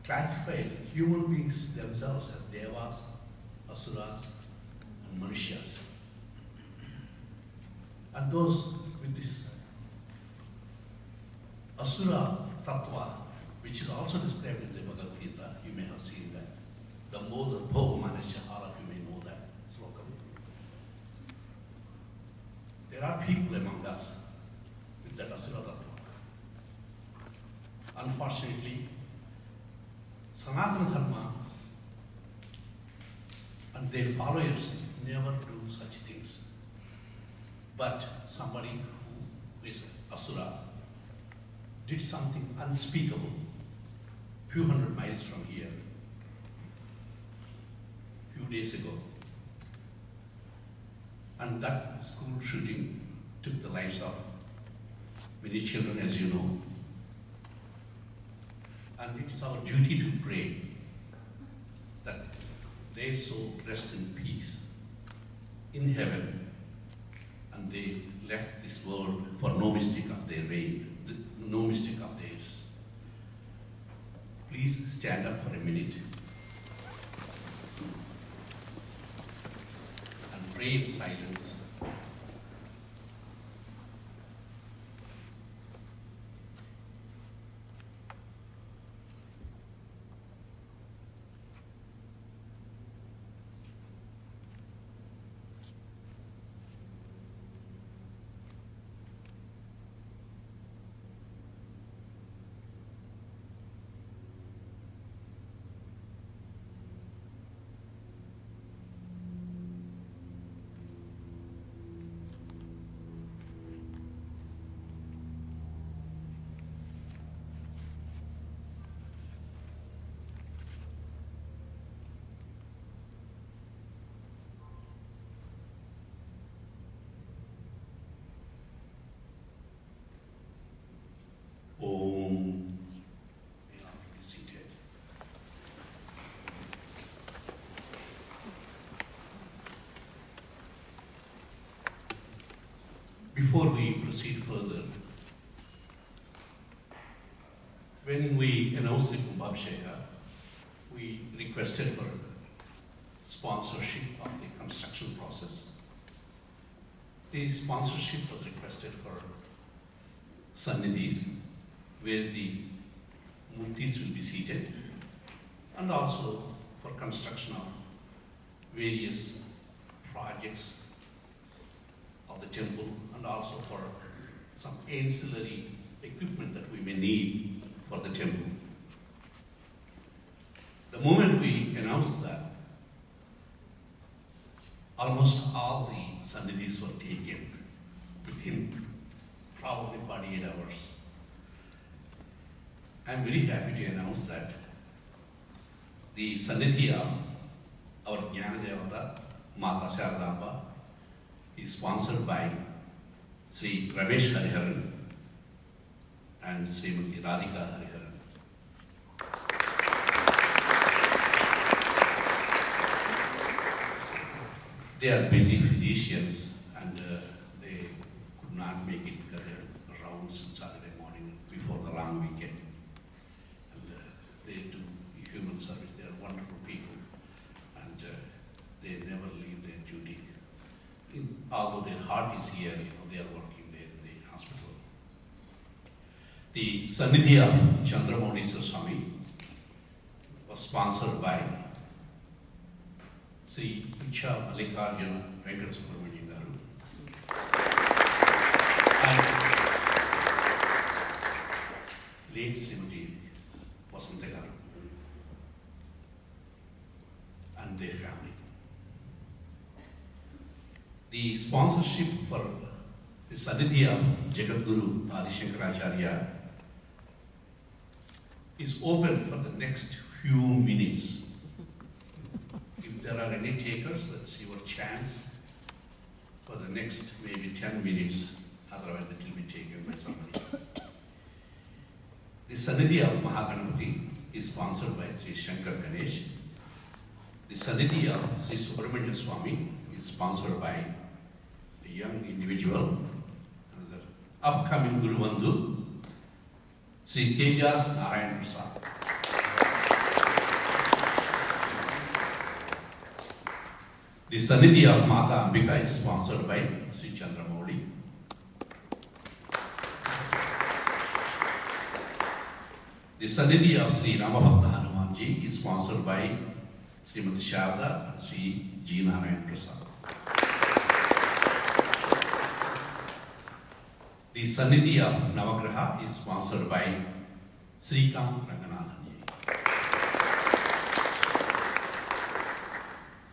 classified human beings themselves as devas, asuras, and manushas. And those with this asura tattva, which is also described in the Bhagavad Gita, you may have seen that. The Modar Bhog Manasya, all of you may know that sloka. There are people among us with that asura tattva. Unfortunately, Sanatana Dharma and their followers never do such things. But somebody who is asura did something unspeakable few hundred miles from here, few days ago. And that school shooting took the lives of many children, as you know. And it's our duty to pray that their soul rest in peace in heaven, and they left this world for no mistake of their way, no mistake of theirs. Please stand up for a minute and pray in silence. before we proceed further, when we announced the Kumbhabhisheka, we requested for sponsorship of the construction process. The sponsorship was requested for Sannidhis, where the murtis will be seated, and also for construction of various projects of the temple, and also for some ancillary equipment that we may need for the temple. The moment we announced that, almost all the Sannidhis were taken within probably 48 hours. I am very happy to announce that the Sannidhi of our Jnana Devata, Mata Sharadamba, is sponsored by Sri Ramesh Hariharan and Srimati Radhika Hariharan. They are busy physicians and they could not make it because they are rounds on Saturday morning before the long weekend. And they do human service. They are wonderful people and they never leave their duty. Although their heart is here, they are working there in the hospital. The Sannidhi of Chandramounishwar Swami was sponsored by Sri Pucha Mallikarjuna Venkata Subramanian Garu and late Srimati Vasanta Garu and their family. The sponsorship for the Sannidhi of Jagadguru Adi Shankaracharya is open for the next few minutes. If there are any takers, that's your chance for the next maybe 10 minutes, otherwise it will be taken by somebody. The Sannidhi of Mahaganapati is sponsored by Sri Shankar Ganesh. The Sannidhi of Sri Subramanian Swami is sponsored by a young individual, another upcoming Guru Bandhu, Sri Tejas Narayan Prasad. The Sannidhi of Mata Ambika is sponsored by Sri Chandramouli. The Sannidhi of Sri Ramabhakta Hanumanji is sponsored by Srimati Sharda and Sri G. Narayan Prasad. The Sannidhi of Navagraha is sponsored by Sri Kam Ranganathanji.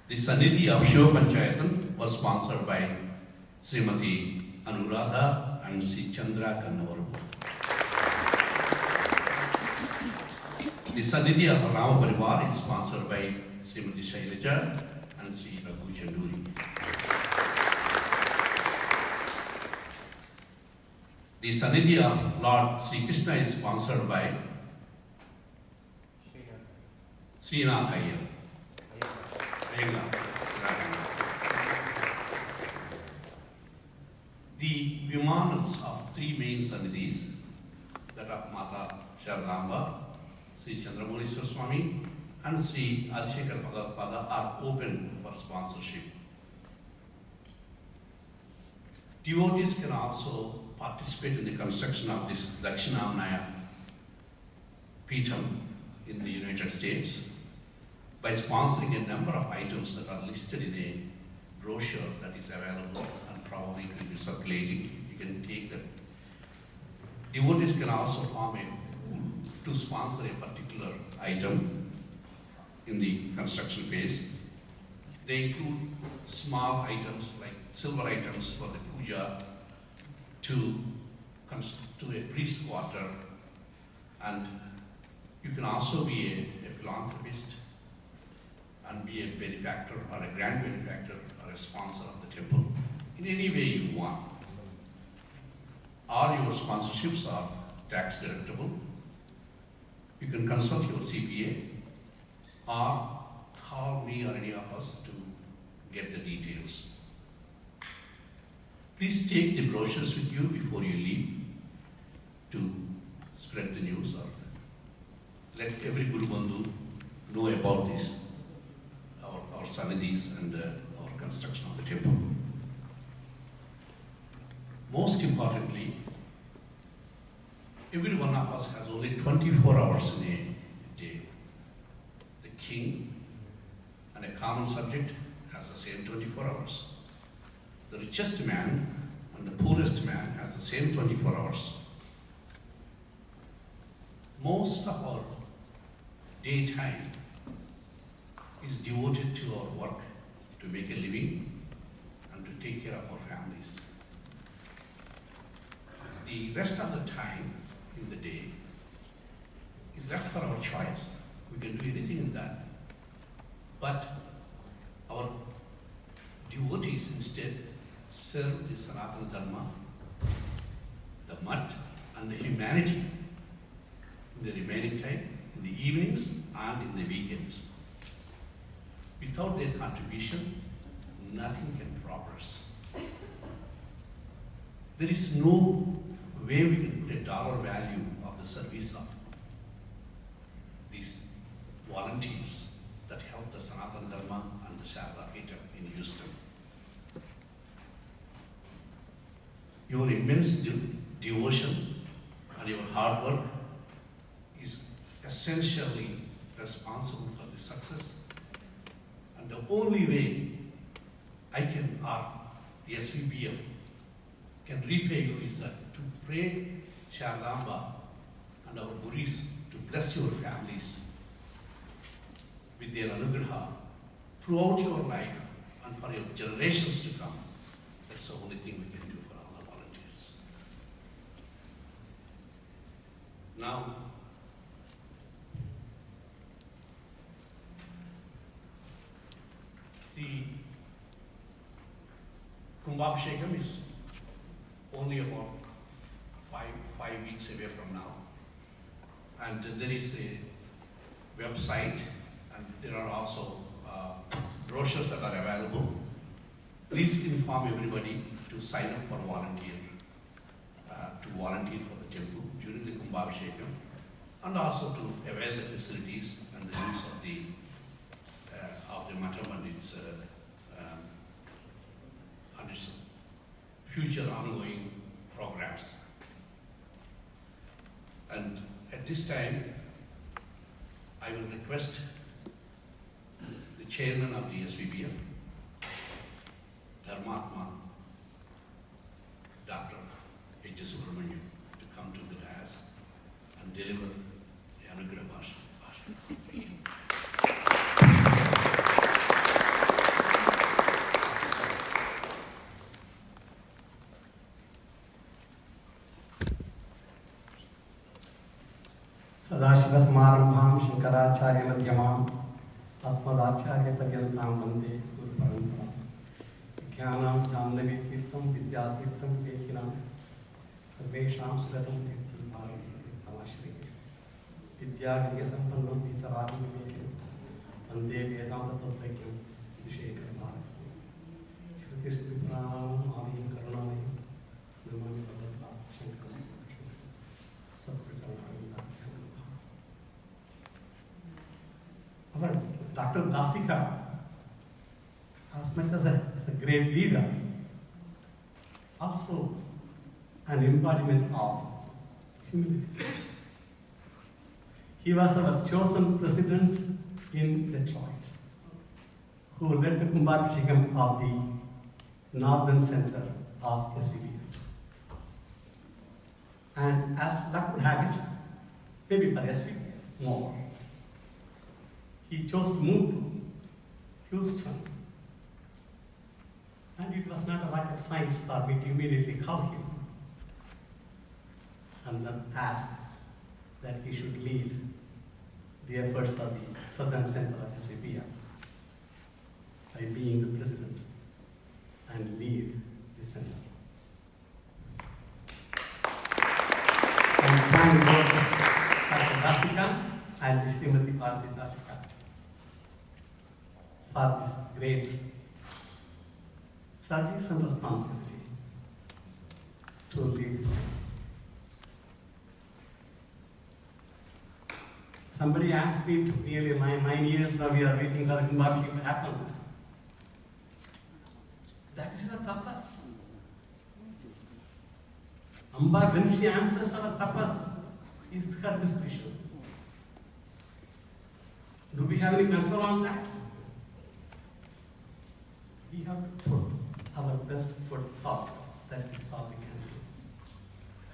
The Sannidhi of Shiva Panchayatam was sponsored by Srimati Anuradha and Sri Chandra Kannavaru. The Sannidhi of Rama Parivar is sponsored by Srimati Shailaja and Sri Raghu Chanduri. The Sannidhi of Lord Sri Krishna is sponsored by Srinath Iyer. The Vimanams of three main Sannidhis, that of Mata Sharadamba, Sri Chandramounishwar Swami and Sri Adi Shankaracharya are open for sponsorship. Devotees can also participate in the construction of this Dakshinamaya Peetham in the United States by sponsoring a number of items that are listed in a brochure that is available and probably will be circulating. You can take that. Devotees can also form a pool to sponsor a particular item in the construction phase. They include small items like silver items for the puja to a priest quarter, and you can also be a philanthropist and be a benefactor or a grand benefactor or a sponsor of the temple in any way you want. All your sponsorships are tax deductible. You can consult your CPA or call me or any of us to get the details. Please take the brochures with you before you leave to spread the news or let every Guru Bandhu know about this, our sanidhis and our construction of the temple. Most importantly, every one of us has only 24 hours in a day. The king and a common subject has the same 24 hours. The richest man and the poorest man has the same 24 hours. Most of our daytime is devoted to our work, to make a living and to take care of our families. The rest of the time in the day is left for our choice. We can do anything in that. But our devotees instead serve the Sanatana Dharma, the mud and the humanity in the remaining time, in the evenings and in the weekends. Without their contribution, nothing can progress. There is no way we can put a dollar value of the service of these volunteers that help the Sanatana Dharma and the Sharda Peter in Houston. Your immense devotion and your hard work is essentially responsible for the success. And the only way I can, or the SVBF can repay you is that to pray Sharadamba and our Gurus to bless your families with their anugraha throughout your life and for your generations to come. That's the only thing we can do for all the volunteers. Now, the Kumbhabhishekam is only about five weeks away from now. And there is a website and there are also brochures that are available. Please inform everybody to sign up for volunteer for the temple during the Kumbhabhishekam and also to avail the facilities and the use of the Matam and its future ongoing programs. And at this time, I will request the chairman of the SVBF, Dharmatma, Dr. Adi Shankaracharya, to come to the dais and deliver the Anugrah Bhashan. सदाशिवसमारम्भां शंकराचार्यमध्यमाम् अस्मदाचार्यपर्यन्तां वन्दे गुरुपरम्परां विज्ञानां जाह्नवीतीर्थं विद्यातीर्थं केकिनां सर्वेषां सुगतं तीर्थं भारतीयतीर्थमाश्रये विद्यागम्यसम्पन्नं पितरादिविवेकिनं वन्दे वेदान्ततत्त्वज्ञं विशेखरभारतीं श्रुतिस्मृतिपुराणानाम् आदिं करुणामयं नमामि भगवता शङ्करं सत्प्रचरणाय Dr. Dasika, as much as a great leader, also an embodiment of humility. He was our chosen president in Detroit, who led the Kumbhabhishekam of the Northern Center of SVBF. And as luck would have it, maybe for SVBF more, he chose to move to Houston. And it was not a rocket science for me to immediately call him and then ask that he should lead the efforts of the Southern Center of SVBF by being the president and lead the center. And thank God Dr. Dasika and Srimati Adi Dasika for this great service and responsibility to lead this. Somebody asked me to nearly 9 years now we are waiting for the Kumbh to happen. That is our tapas. Amba, when she answers our tapas, is her discretion. Do we have any control on that? We have to put our best foot forward. That is all we can do.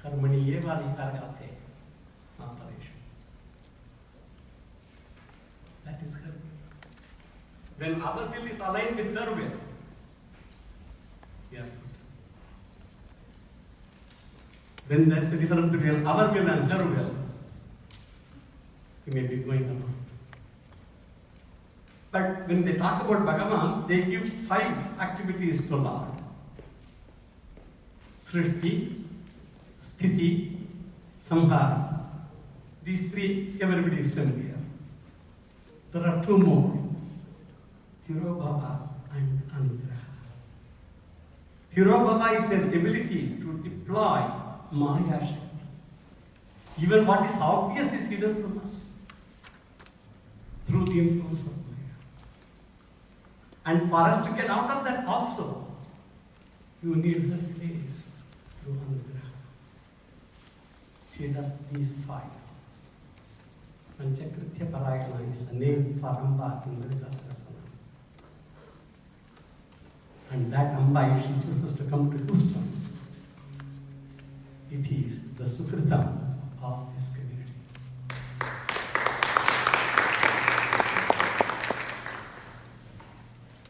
Harmony eva vikargate, operation. That is her will. When our will is aligned with her will, we are good. When there is a difference between our will and her will, we may be going along. But when they talk about Bhagavan, they give 5 activities to Lord. Srishti, Sthiti, Samhara. These 3, everybody is familiar. There are 2 more. Tirobhava and Anugraha. Tirobhava is an ability to deploy Maya Shakti. Even what is obvious is hidden from us through the influence of Maya. And for us to get out of that also, you need her grace through Anugraha. She does these 5. Panchakritya Parayana is the name for Amba in Lilita Sahasranam. And that Amba, if she chooses to come to Houston, it is the Sukritam of this community.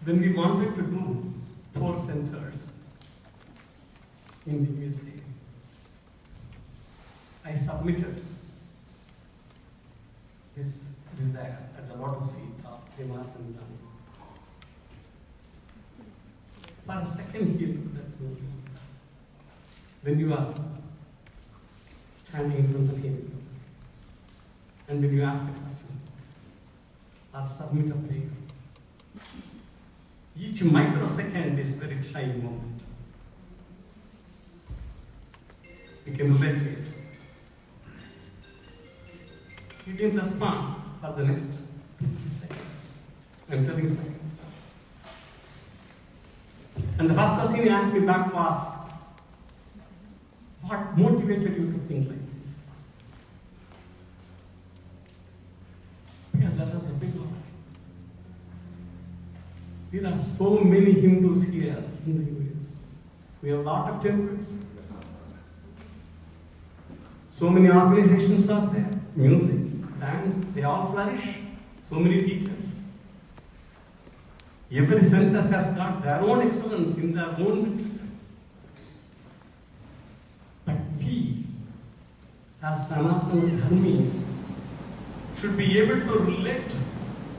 When we wanted to do 4 centers in the USA, I submitted this desire at the lotus feet of Sanatana Dharma. For a second here to that movement, when you are standing in front of him and when you ask a question or submit a prayer, each microsecond is very trying moment. You can relate to it. He didn't respond for the next 50 seconds. I'm telling seconds. And the first question he asked me back was, what motivated you to think like this? Because that was a big one. There are so many Hindus here in the US. We have a lot of temples. So many organizations are there. Music, dance, they all flourish. So many teachers. Every center has got their own excellence in their own way. But we, as Sanatana Dharmis, should be able to relate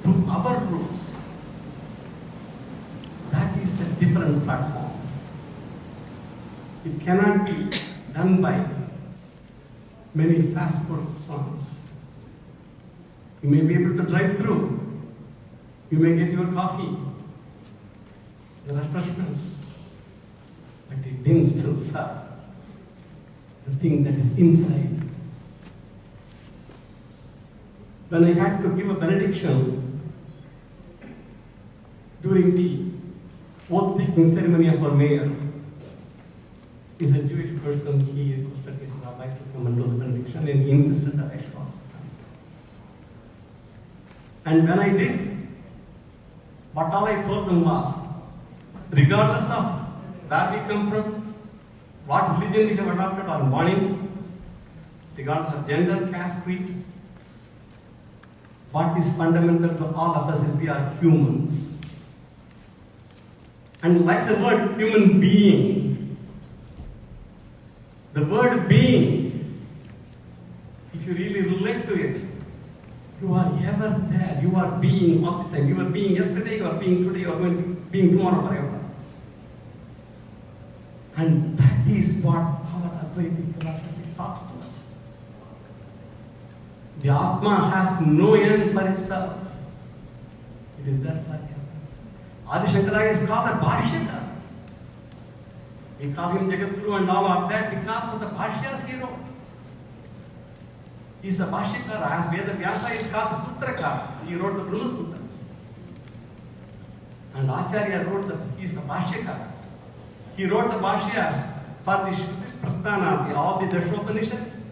to our roots. That is a different platform. It cannot be done by many fast food restaurants. You may be able to drive through. You may get your coffee, the refreshments, but it didn't still serve the thing that is inside. When I had to give a benediction during the oath-taking ceremony of our mayor, is a Jewish person. He requested his rabbi to come and do the benediction, and he insisted that I should also come. And when I did, what all I told them was, regardless of where we come from, what religion we have adopted or born in, regardless of gender, caste, creed, what is fundamental to all of us is we are humans. And like the word human being, the word being, if you really relate to it, you are ever there. You are being all the time. You are being yesterday, you are being today, you are going to be being tomorrow forever. And that is what our Advaita philosophy talks to us. The Atma has no end for itself. It is there forever. Adi Shankaracharya is called a Bhashyakar. We call him Jagadguru and all of that because of the Bhashyas he wrote. He is a Bhashyakara, as Vedavyasa is called Sutrakara. He wrote the Brahma Sutras. And Acharya he is a Bhashyakara. He wrote the Bhashyas for the Shruti Prasthana, all the Dashopanishads.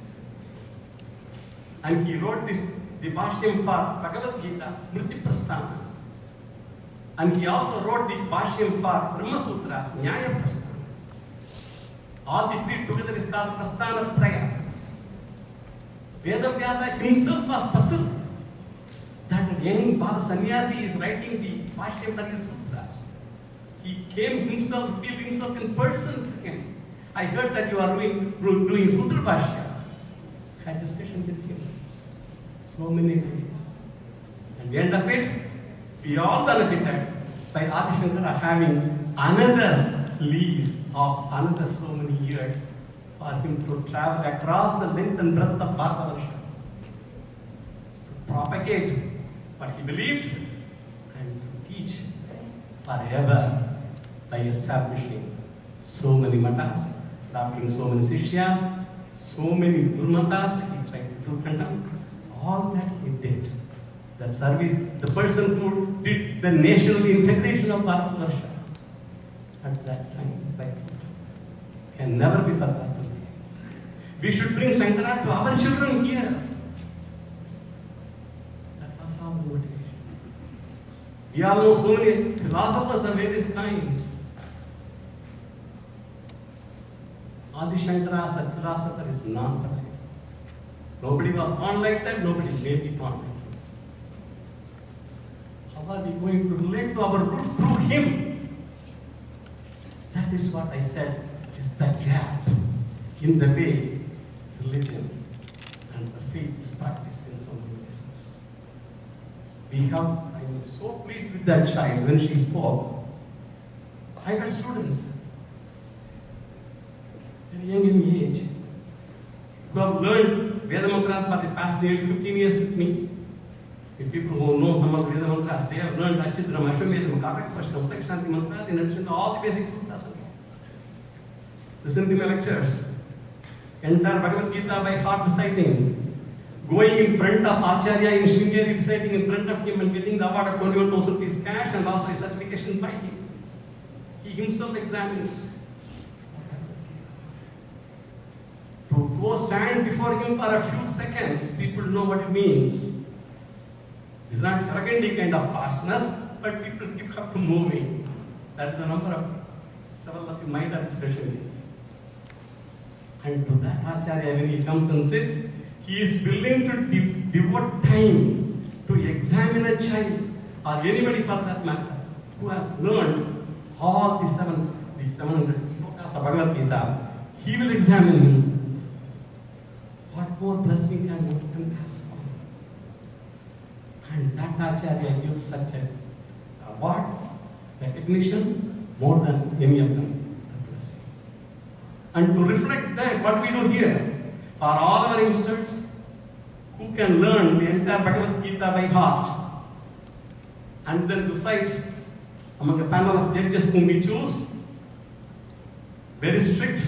And he wrote the Bhashyam for Bhagavad Gita, Smriti Prasthana. And he also wrote the Bhashyam for Brahma Sutras, Nyaya Prasthana. All the three together is called Prasthana Traya. Vedavyasa himself was puzzled that a young Bala Sannyasi is writing the Bhashyam for his Sutras. He came himself, revealed himself in person to him. I heard that you are doing Sutra Bhashya. I had discussion with him. So many ways. And the end of it, we all benefited by Adi Shankara having another lease of another so many years for him to travel across the length and breadth of Bharatavarsha to propagate what he believed and to teach forever by establishing so many matas, adopting so many sishyas, so many gurmatas he tried to do conduct. All that he did. That service, the person who did the national integration of Bharatavarsha at that time, can never be forgotten. We should bring Shankara to our children here. That was our motivation. We all know so many philosophers of various kinds. Adi Shankara as a philosopher is not correct. Nobody was born like that, nobody may be born like that. How are we going to relate to our roots through him? That is what I said is the gap in the way religion and the faith is practiced in so many places. I am so pleased with that child when she spoke. I had students, very young in age, who have learned Veda mantras for the past nearly 15 years with me. If people who know some of the Veda mantras, they have learned Achidram, Ashwamedham, Karak Prashnam, Prakshanti mantras in addition to all the basic sutras. Listen to my lectures. Entire Bhagavad Gita by heart reciting. Going in front of Acharya in Sringeri, reciting in front of him and getting the award of 21,000 rupees cash and also a certification by him. He himself examines. To go stand before him for a few seconds, people know what it means. It's not Saragandi kind of fastness, but people keep up to moving. That's the number of several of you might have discussion. And to that Acharya, when he comes and says, he is willing to devote time to examine a child or anybody for that matter who has learned all the 700 slokas of Bhagavad Gita. He will examine himself. What more blessing can one ask for? And that Acharya gives such a award, recognition, more than any of them. And to reflect that, what we do here, for all our youngsters who can learn the entire Bhagavad Gita by heart and then recite among a panel of judges whom we choose, very strict,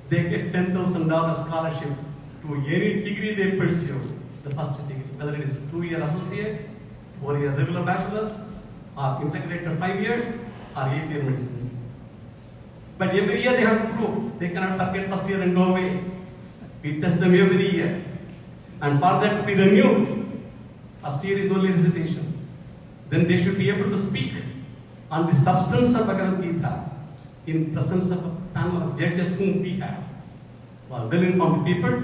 they get $10,000 scholarship to any degree they pursue, the first degree, whether it is 2-year associate, 4-year regular bachelor's, or integrated 5 years, or 8-year medicine. But every year they have to prove. They cannot forget first year and go away. We test them every year. And for that to be renewed, first year is only recitation. Then they should be able to speak on the substance of Bhagavad Gita in presence of a panel of judges whom we have. Well-informed people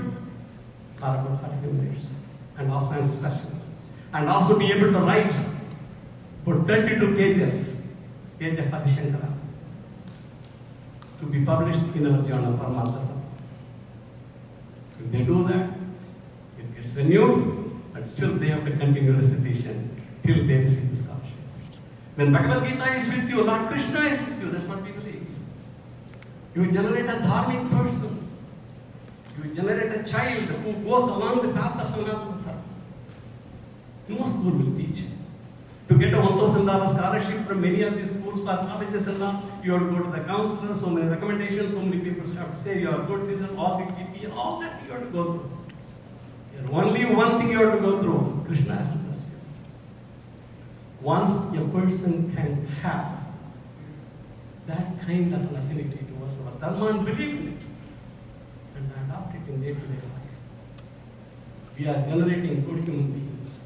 are about 45 minutes and also answer questions. And also be able to write about 32 pages, page of Adi Shankara, to be published in our journal, Paramartha. If they do that, it gets renewed, but still they have to continue recitation till they receive the scholarship. When Bhagavad Gita is with you, Lord Krishna is with you, that's what we believe. You generate a dharmic person. You generate a child who goes along the path of Sanatana Dharma. No school will teach. To get a $1,000 scholarship from many of these schools for colleges and all, you have to go to the counselor, so many recommendations, so many people have to say you are good, this and all the GP, all that you have to go through. There only one thing you have to go through. Krishna has to bless you. Once a person can have that kind of an affinity towards our Dharma and believe in it and adopt it in day-to-day life, we are generating good human beings.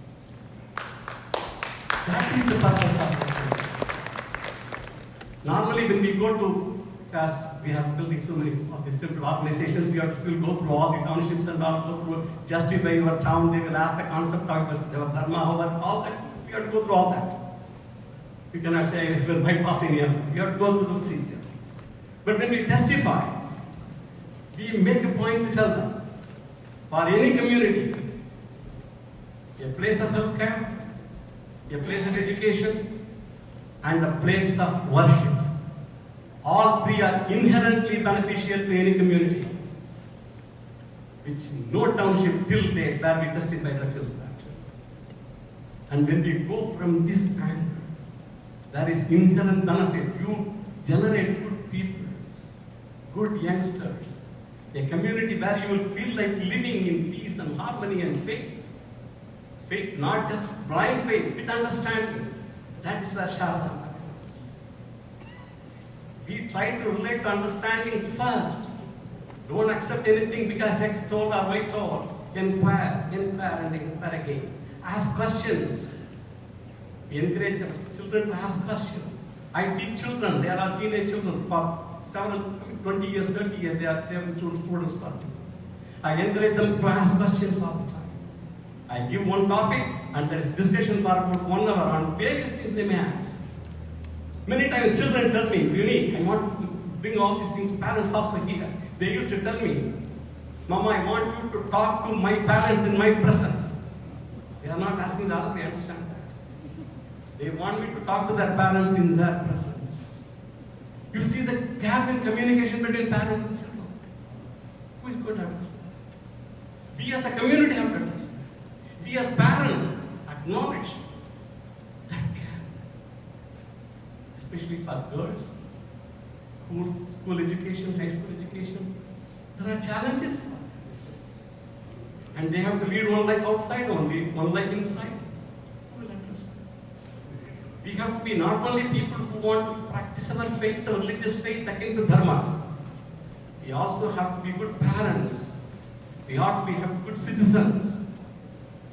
That is the purpose of this. Normally when we go to, because we have building so many of these different organizations, we have to still go through all the townships and all, go through, justify your town, they will ask the concept of your Dharma, all that, we have to go through all that. You cannot say, we're bypassing here. You have to go through the procedure. But when we testify, we make a point to tell them, for any community, a place of healthcare, a place of education, and a place of worship. All three are inherently beneficial to any community, which no township till date where we testify refuse that. And when we go from this angle, there is inherent benefit. You generate good people, good youngsters, a community where you will feel like living in peace and harmony and faith. Faith, not just blind faith, with understanding. That is where Sharada comes. We try to relate to understanding first. Don't accept anything because X told or Y told. Inquire and inquire again. Ask questions. We encourage our children to ask questions. I teach children, they are teenage children for 20 years, 30 years, they are students for me. I encourage them to ask questions all the time. I give one topic and there is discussion for about 1 hour on various things they may ask. Many times children tell me, it's unique, I want to bring all these things, parents also here. They used to tell me, Mama, I want you to talk to my parents in my presence. They are not asking the other way, understand that. They want me to talk to their parents in their presence. You see the gap in communication between parents and children. Who is going to understand? We as a community have to understand. We as parents acknowledge that gap. Especially for girls, school education, high school education, there are challenges. And they have to lead one life outside, one life inside. Who will understand? We have to be not only people who want to practice our faith, our religious faith akin to Dharma. We also have to be good parents. We ought to have good citizens.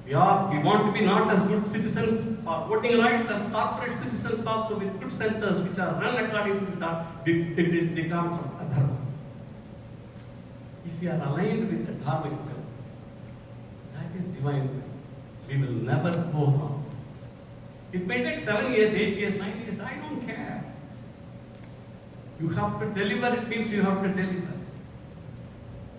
We want to be not as good citizens for voting rights as corporate citizens also with good centers which are run according to the terms of Dharma. If we are aligned with the Dharma, that is divine will. We will never go wrong. It may take 7 years, 8 years, 9 years, I don't care. You have to deliver, it means you have to deliver.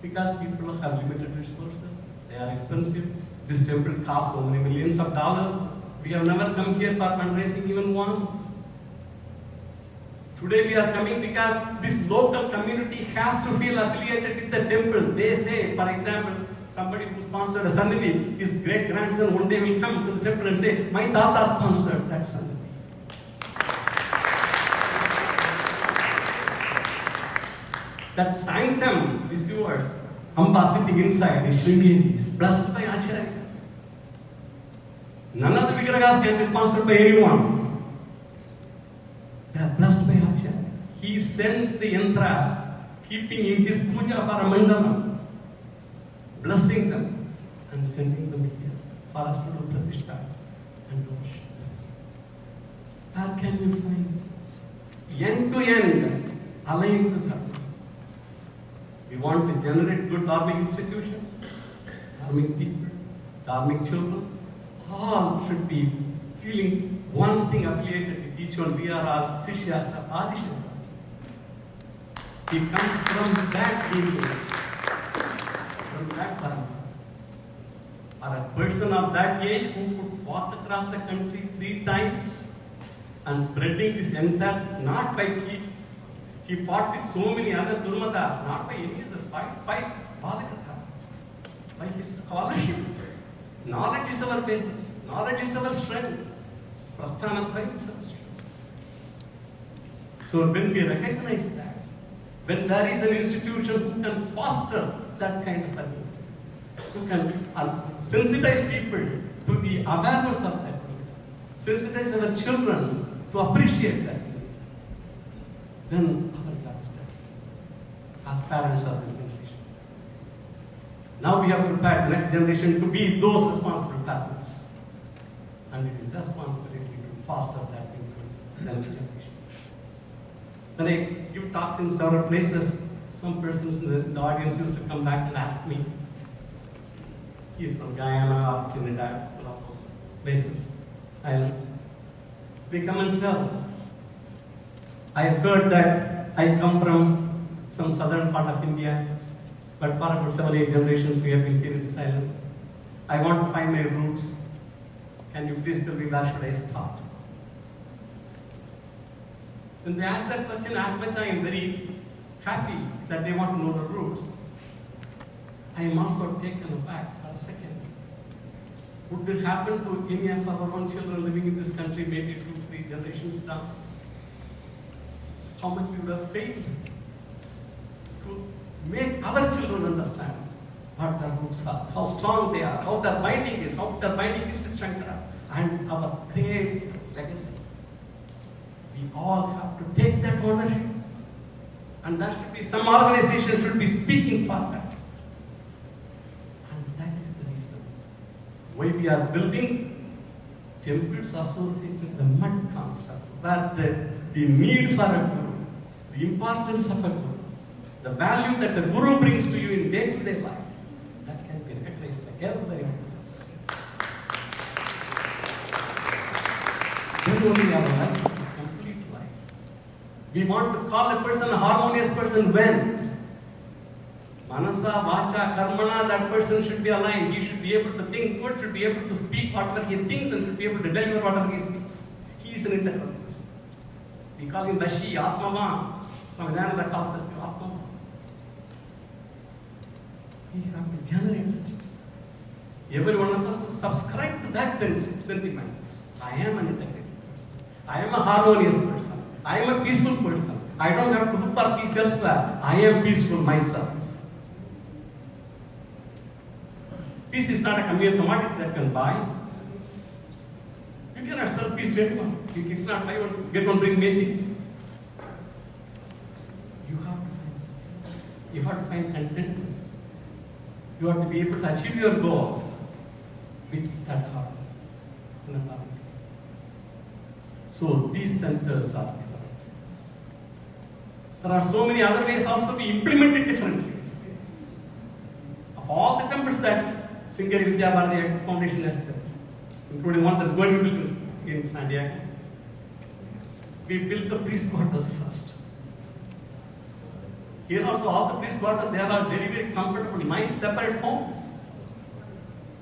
Because people have limited resources, they are expensive. This temple costs so many millions of dollars. We have never come here for fundraising even once. Today we are coming because this local community has to feel affiliated with the temple. They say, for example, somebody who sponsored a Sannidhi, his great grandson one day will come to the temple and say, my Tata sponsored that Sannidhi. That sanctum, these viewers, Amba sitting inside, is Sringeri, is blessed by Acharya. None of the Vigragas can be sponsored by anyone. They are blessed by Acharya. He sends the yantras, keeping in his puja for a mandala, blessing them and sending them here for us to do pratishtha and worship. Where can you find end to end aligned to Dharma? We want to generate good dharmic institutions, dharmic people, dharmic children. All should be feeling one thing affiliated with each one. We are all Sishyas of Adi Shankaracharya. We come from that lineage, from that Dharma. Or a person of that age who could walk across the country 3 times and spreading this entire, not by he fought with so many other Durmadas, not by any other fight, by Balakatha, by his scholarship. Knowledge is our basis, knowledge is our strength. Prasthanatraya is our strength. So when we recognize that, when there is an institution who can foster that kind of ability, who can sensitize people to the awareness of that need, sensitize our children to appreciate that need, then our job is done as parents of this generation. Now we have prepared the next generation to be those responsible parents, and it is their responsibility to foster that into the next generation. When I give talks in several places, some persons in the audience used to come back and ask me, he is from Guyana or Trinidad, one of those places, islands. They come and tell, I have heard that I come from some southern part of India, but for about 7-8 generations we have been here in this island. I want to find my roots. Can you please tell me where should I start? When they ask that question, as much I am very happy that they want to know the roots, I am also taken aback for a second. Would it happen to any of our own children living in this country, maybe 2-3 generations down? How much we would have failed to make our children understand what their roots are, how strong they are, how their binding is, how their binding is with Shankara, and our great legacy. We all have to take that ownership, and there should be some organization should be speaking for that. And that is the reason why we are building temples associated with the mud concept, where the need for a guru, the importance of a guru, the value that the guru brings to you in day-to-day life, that can be recognized by everybody else. Then only our life is complete life. We want to call a person a harmonious person when? Manasa, Vacha, Karmana, that person should be aligned. He should be able to think good, should be able to speak whatever he thinks, and should be able to deliver whatever he speaks. He is an intelligent person. We call him Vashi, Atmavan. Swami Dayananda calls that Atmavan. We have to generate such people. Every one of us to subscribe to that sentiment. I am an integrated person. I am a harmonious person. I am a peaceful person. I don't have to look for peace elsewhere. I am peaceful myself. Peace is not a commodity that can buy. You cannot sell peace to anyone. It's not buy one, get one free in Macy's. You have to find peace. You have to find contentment. You have to be able to achieve your goals with that heart. So these centers are different. There are so many other ways also we implement it differently. Of all the temples that Sringeri Vidya Bharati Foundation has built, including one that's going to be built in San Diego, we built the priest quarters first. Here also all the priest quarters, they are very, very comfortable, nice separate homes.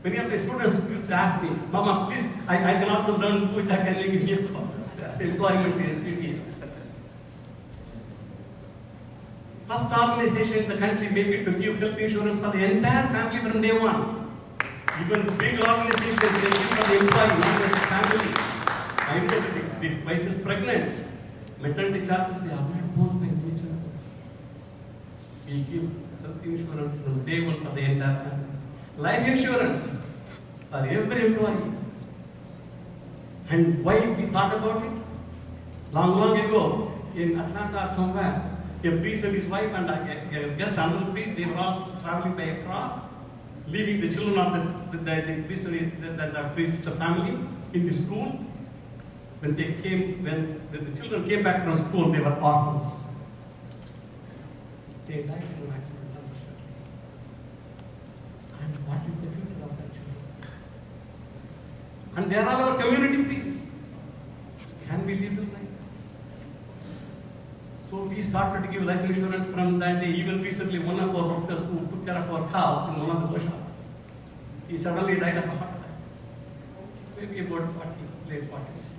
Many of the students used to ask me, Mama, please, I can also learn puja, can you give me a quarters? Employment is SVBFSOUTH. First organization in the country maybe to give health insurance for the entire family from day one. Even big organizations, they give for the employee, not the family. I know the wife is pregnant. Maternity charges, they are not borne by individuals. We give health insurance from day one for the entire family. Life insurance for every employee. And why we thought about it? Long ago, in Atlanta or somewhere, a priest and his wife and a guest another priest, they were all traveling by a car, leaving the children of the priest and the priest's family in the school. When the children came back from school, they were orphans. They died in an accident, unfortunately. And what is the future of that children? And they are all our community priests. Can we live like that? So we started to give life insurance from that day. Even recently, one of our doctors who took care of our cows in one of the goshalas, he suddenly died of a heart attack. Maybe about 40, late 40s.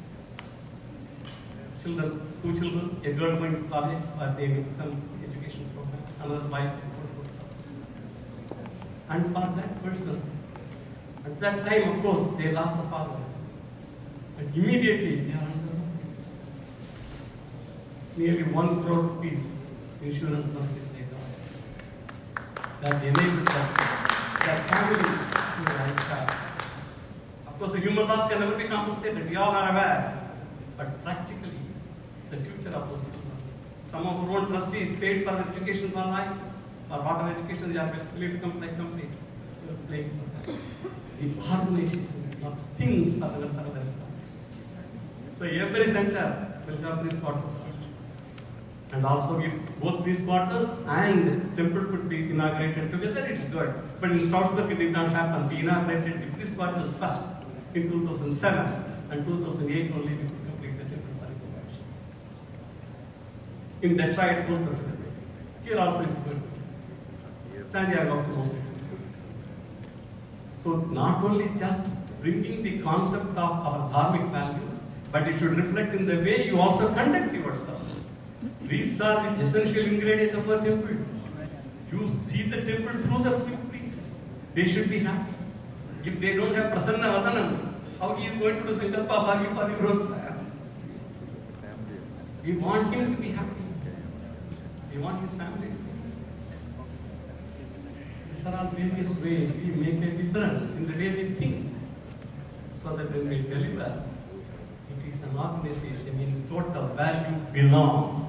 Children, 2 children, a girl going to college or they in some education program, another wife going to college. And for that person, at that time, of course, they lost the father. But immediately they are under nearly 1 crore rupees insurance money they got. That enabled that family to rise up. Of course, the human loss can never be compensated. We all are aware. But practically, the future of those children. Some of our own trustees paid for the education for life, or whatever education they are willing to complete. You are playing for that. The organizations, not things for their lives. So every center will have these quarters first. And also, if both these quarters and the temple could be inaugurated together, it's good. But in Strasbourg, it did not happen. We inaugurated the police quarters first in 2007, and 2008 only we could complete the temple for inauguration. In Detroit, both were together. Here also it's good. Santiago also mostly good. So not only just bringing the concept of our dharmic values, but it should reflect in the way you also conduct yourself. These are the essential ingredients of our temple. You see the temple through the priests. They should be happy. If they don't have prasanna vadanam, how he is going to do sankalpa for the growth? We want him to be happy. We want his family to be happy. These are all various ways we make a difference in the way we think, so that when we deliver, it is an organization in total where you belong.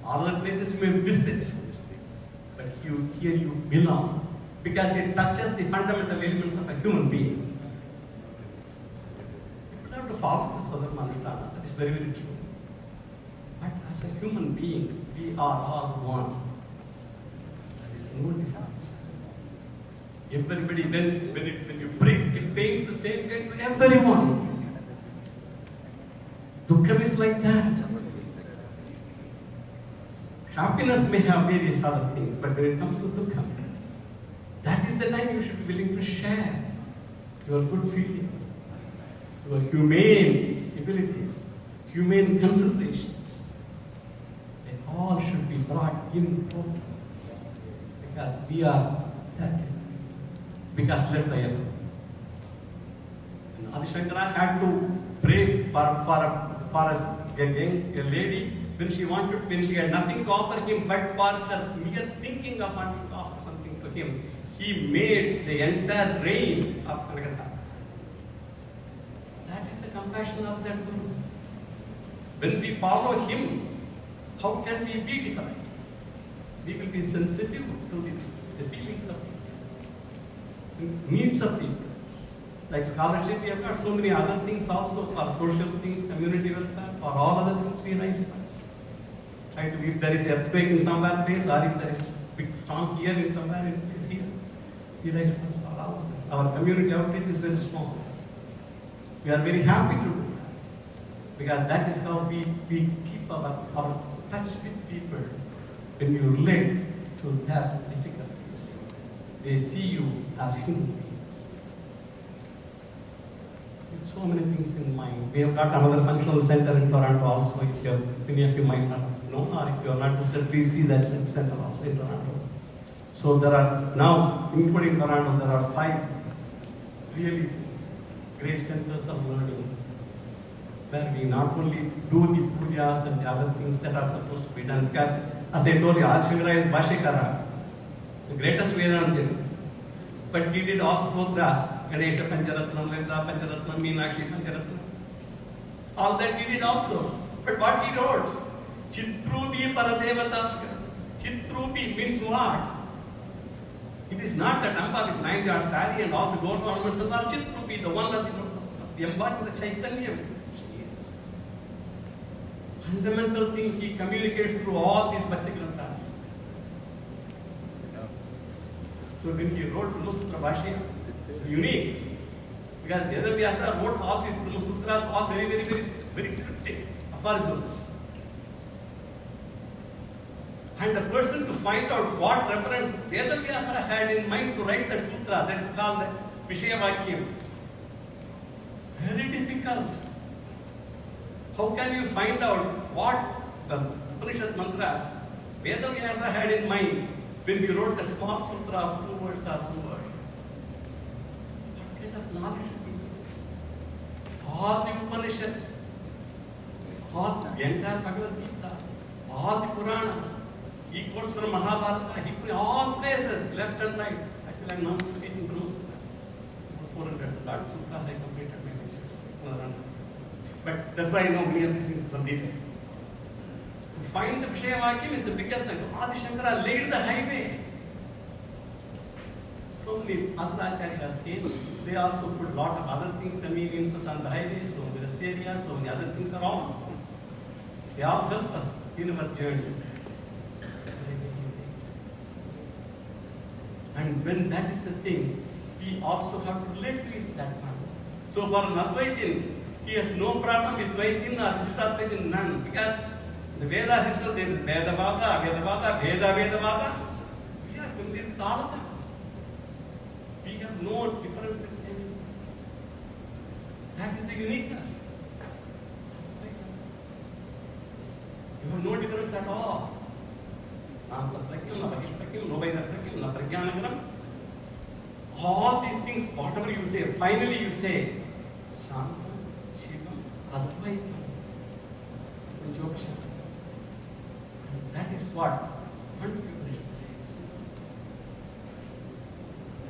All the places you may visit, but here you belong, because it touches the fundamental elements of a human being. People have to follow this other manushtana. That is very, very true. But as a human being, we are all one. There is no difference. Everybody, when you pray, it pays the same way to everyone. Dukkham is like that. Happiness may have various other things, but when it comes to dukkha, that is the time you should be willing to share your good feelings, your humane abilities, humane considerations. They all should be brought in total, because we are that, because led by everyone. And Adi Shankaracharya had to pray for a lady when she had nothing to offer him, but for her mere thinking of wanting to offer something to him, he made the entire reign of Kanakata. That is the compassion of that Guru. When we follow him, how can we be different? We will be sensitive to the feelings of people, needs of people. Like scholarship, we have got so many other things also, for social things, community welfare, for all other things we rise first. Try to, if there is an earthquake in somewhere place, or if there is big storm here in somewhere, it is here. We rise first for all of them. Our community outreach is very strong. We are very happy to do that, because that is how we keep our touch with people. When you relate to their difficulties, they see you as human beings. With so many things in mind. We have got another functional center in Toronto also. If many of you might not have known, or if you are not visited, please see that center also in Toronto. So there are now, including Toronto, there are 5 really great centers of learning, where we not only do the pujas and the other things that are supposed to be done, because as I told you, Adi Shankaracharya is Bhashikara, the greatest Vedantin. But he did all the sutras, Ganesha Pancharatnam, Lenda Pancharatnam, Meenakshi Pancharatnam. All that he did also. But what he wrote, Chitrupi Paradevata. Chitrupi means what? It is not that Amba with 9-yard sari and all the gold ornaments and all. Chitrupi, the one of the embodied the Chaitanya. She is. Fundamental thing he communicates through all these particular tasks. So when he wrote Brahma Sutra Bhashya, it's unique. Because Vedavyasa wrote all these Brahma Sutras, all very, very, very, very cryptic aphorisms. And the person to find out what reference Vedavyasa had in mind to write that sutra, that is called the Vishaya Vakyam. Very difficult. How can you find out what the Upanishad mantras Vedavyasa had in mind when he wrote that small sutra of 2 words or 2 words? What kind of knowledge should be? all the Upanishads, all the entire Bhagavad Gita, all the Puranas. He quotes from Mahabharata, he put all places, left and right. Actually, I'm now teaching Brahma Sutras. 400 Lord Sutras I completed my lectures. But that's why I know many of these things in some detail. To find the Vishaya Vakyam is the biggest thing. So Adi Shankara laid the highway. So many other acharyas came. They also put a lot of other things, conveniences on the highway, so many rest areas, so many other things around. They all help us in our journey. And when that is the thing, we also have to relate to it that one. So for an Advaitin, he has no problem with Vaitin or Visitadvaitin, none. Because the Vedas itself, there is Vedavada, Vedavada, Veda, Vedavada. We are familiar with all of them. We have no difference with them. That is the uniqueness. You have no difference at all. All these things, whatever you say, finally you say, Shantam, Shivam, Advaitam, Joksham. That is what one Upanishad says.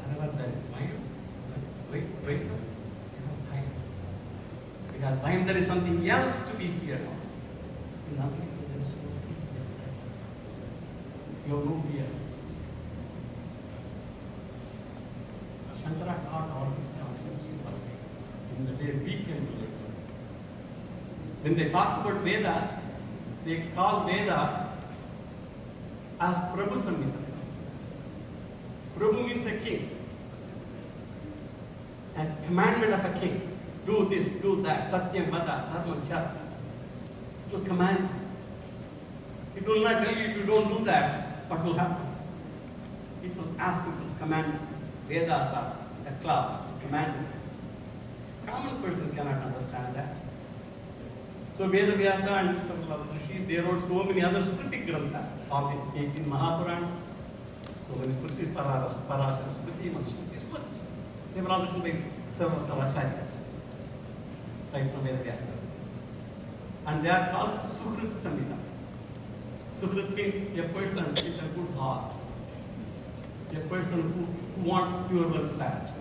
Wherever there is Mayam, Advaitam, you have Mayam. Because Mayam, there is something else to be feared of. In Advaitam, there is no fear. You have no fear. Shankara taught all these concepts to us in the way we can relate. When they talk about Vedas, they call Veda as Prabhu Samhita. Prabhu means a king. And commandment of a king. Do this, do that, Satyam, Vada, Dharma, Chara. It will command. It will not tell you if you don't do that, what will happen. It will ask people's commandments. Vedas are the clouds, the commandment. Common person cannot understand that. So Veda Vyasa and several other rishis, they wrote so many other Smriti Granthas, all the 18 Mahapuranas, so many Smriti Parashara, Smriti, Manusmriti, Smriti. They were all written by several acharyas, right from Veda Vyasa. And they are called Suhrit Samhita. Suhrit means a person with a good heart. A person who wants pure welfare.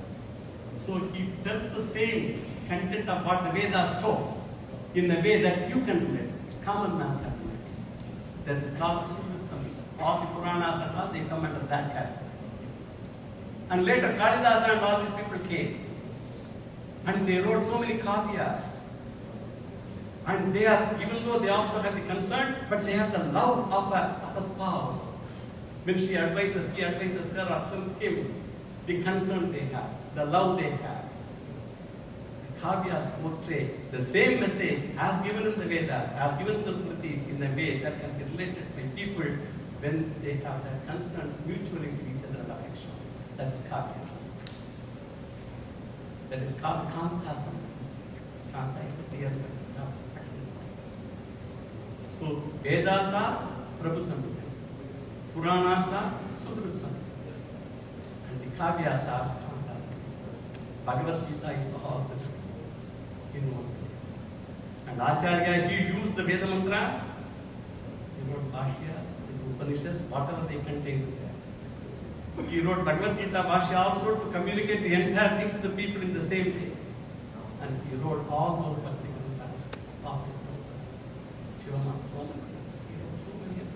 So he tells the same content of what the Vedas taught in a way that you can relate. Common man can relate. That is called Sumit Samhita. All the Puranas and all, they come under that category. And later, Kalidasa and all these people came. And they wrote so many kavyas. And they are, even though they also have the concern, but they have the love of a spouse. When he advises her or from him, the concern they have, the love they have. The Kavyas portray the same message as given in the Vedas, as given in the Smritis, in a way that can be related by people when they have that concern mutually to each other and affection. That is Kavyas. That is called Kantasam. Kanta is the clear love. So Vedas are Prabhu Samhita. Puranas are Sudrit Samhita. And the Kavyas are Kanta Samhita. Bhagavad Gita is all the in one place. And Acharya, he used the Veda mantras, he wrote Bhashyas, the Upanishads, whatever they contain there. He wrote Bhagavad Gita Bhashya also to communicate the entire thing to the people in the same way. And he wrote all those Bhakti mantras, all his mantras. Shivama, so many things. He wrote so many of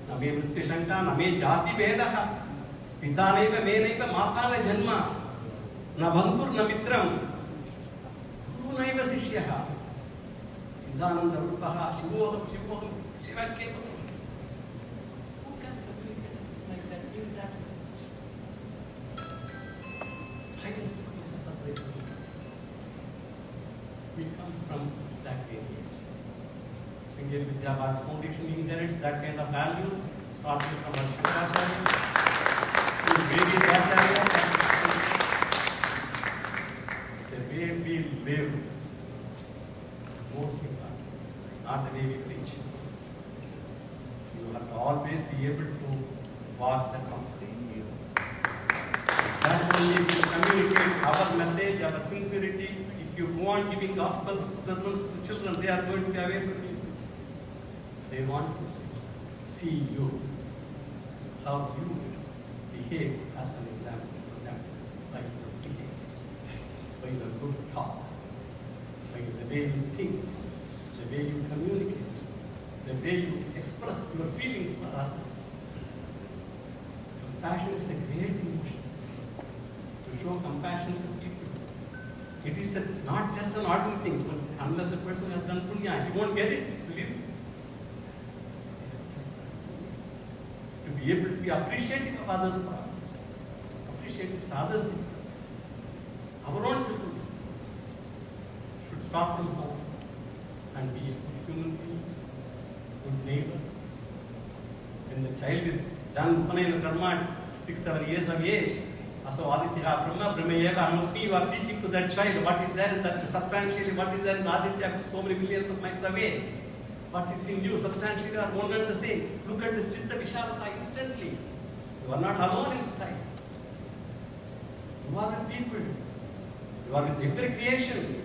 them. Name Mrityu Shanka, Name Jati Vedaha, Pitaneva, Meneva, Matana Janma, Nabantur Namitram, Guru Naiva Sishyaha, Siddhananda Rupaha, Shivoham, Shiva Kevalam. Who can communicate like that in that language? Highest piece of the greatest. We come from that lineage. Singel Vidyabhat Foundation inherits that kind of values, starting from Adi Shankaracharya to various acharyas. The way we live, most important, not the way we preach. You have to always be able to walk the same way. That only will communicate our message, our sincerity. If If you go on giving gospel sermons to the children, they are going to be away from you. They want to see you, how you behave as an example for them, like you behave, by the good talk, by the way you think, the way you communicate, the way you express your feelings for others. Compassion is a great emotion. To show compassion to people. It is not just an ordinary thing. Unless a person has done punya, he won't get it. Believe me. To be able to be appreciative of others' problems, appreciative of others' difficulties, our own children's difficulties, should start from home and be a good human being, good neighbor. When the child is done Sanatana Dharma at 6-7 years of age, so Aditya Brahma, Brahmayeva, must be you are teaching to that child what is there in that substantially, what is there in Aditya so many millions of miles away. What is in you substantially are one and the same. Look at the Chitta Vishalata instantly. You are not alone in society. You are with people. You are with every creation.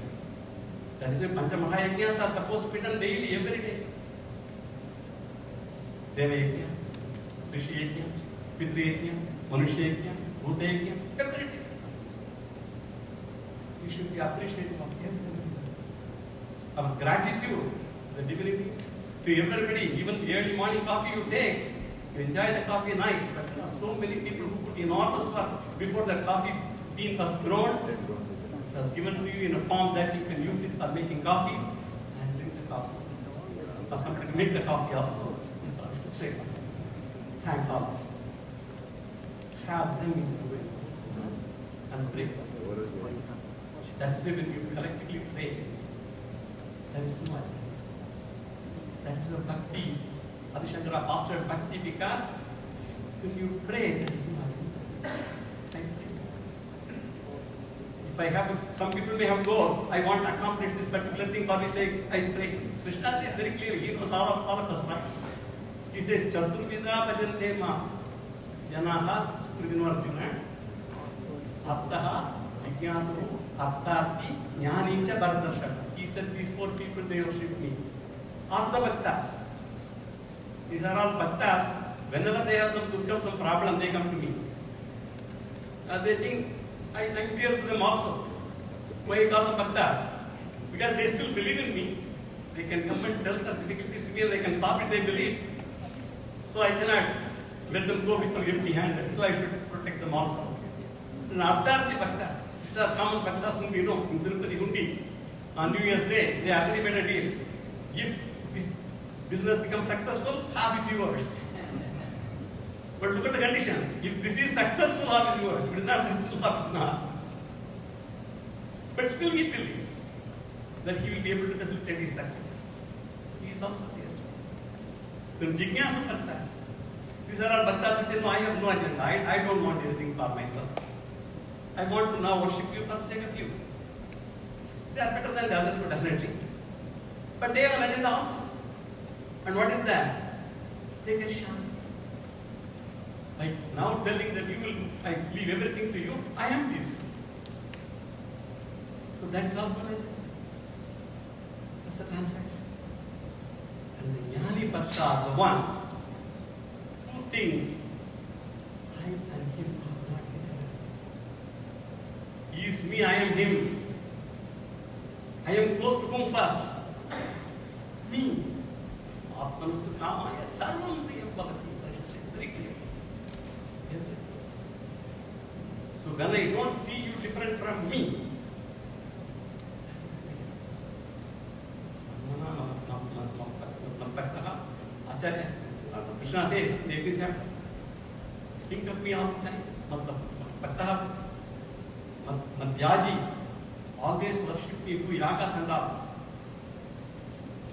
That is why Pancha Mahayajnas are supposed to be done daily, every day. Deva Yajna, Rishi Yajna, Pitri Yajna, Manushya Yajna, Bhuta Yajna, every day. You should be appreciative of everything. Of gratitude, the divinities, to everybody, even the early morning coffee you take, you enjoy the coffee nice, but there are so many people who put enormous work before the coffee bean was grown. It was given to you in a form that you can use it for making coffee and drink the coffee. For somebody to make the coffee also. Say, thank God. Have them in the way and pray. That's why when you collectively pray, there is so much. That is what bhakti is. Adi Shankaracharya pastored bhakti because when you pray, there is so much. Thank you. If I have, some people may have goals, I want to accomplish this particular thing for which I pray. Krishna says very clearly, he knows all of us, right? He says, Chaturvida bhajante ma janaha Sukrivinu Attaha Jignasu Attarthi Jnanicha Bharadarshaka. He said these 4 people, they worship me. Artha Bhaktas. These are all Bhaktas. Whenever they have some dukkha, some problem, they come to me. They think, I'm dear to them also. Why I call them Bhaktas? Because they still believe in me. They can come and tell the difficulties to me and they can solve it, they believe. So I cannot let them go with empty handed. So I should protect them also. And Artharthi Bhaktas. These are common Bhaktas whom we know. In Tirupati Hundi, on New Year's Day, they agree made a deal. If this business becomes successful, half is yours. But look at the condition. If this is successful, half is yours. If it is not successful, half is not. But still he believes that he will be able to facilitate his success. He is also there. Then Jignasu Bhaktas. These are all Bhaktas who say, no, I have no agenda. I don't want anything for myself. I want to now worship you for the sake of you. They are better than the other two, definitely. But they have an agenda also. And what is that? They get shy. Like now telling that I leave everything to you, I am peaceful. So that is also an agenda. That's a transaction. And the Jnani Bhakta, the one who thinks, I and him are not different. He is me, I am him. I am close to whom first? Me. Atmanastu kamaya sarvam priyam bhavati. It's very clear. So when I don't see you different from me, Acharya, Krishna says in the 8th chapter, think of me all the time. Madhyaji, always worship me, do yaga sandal.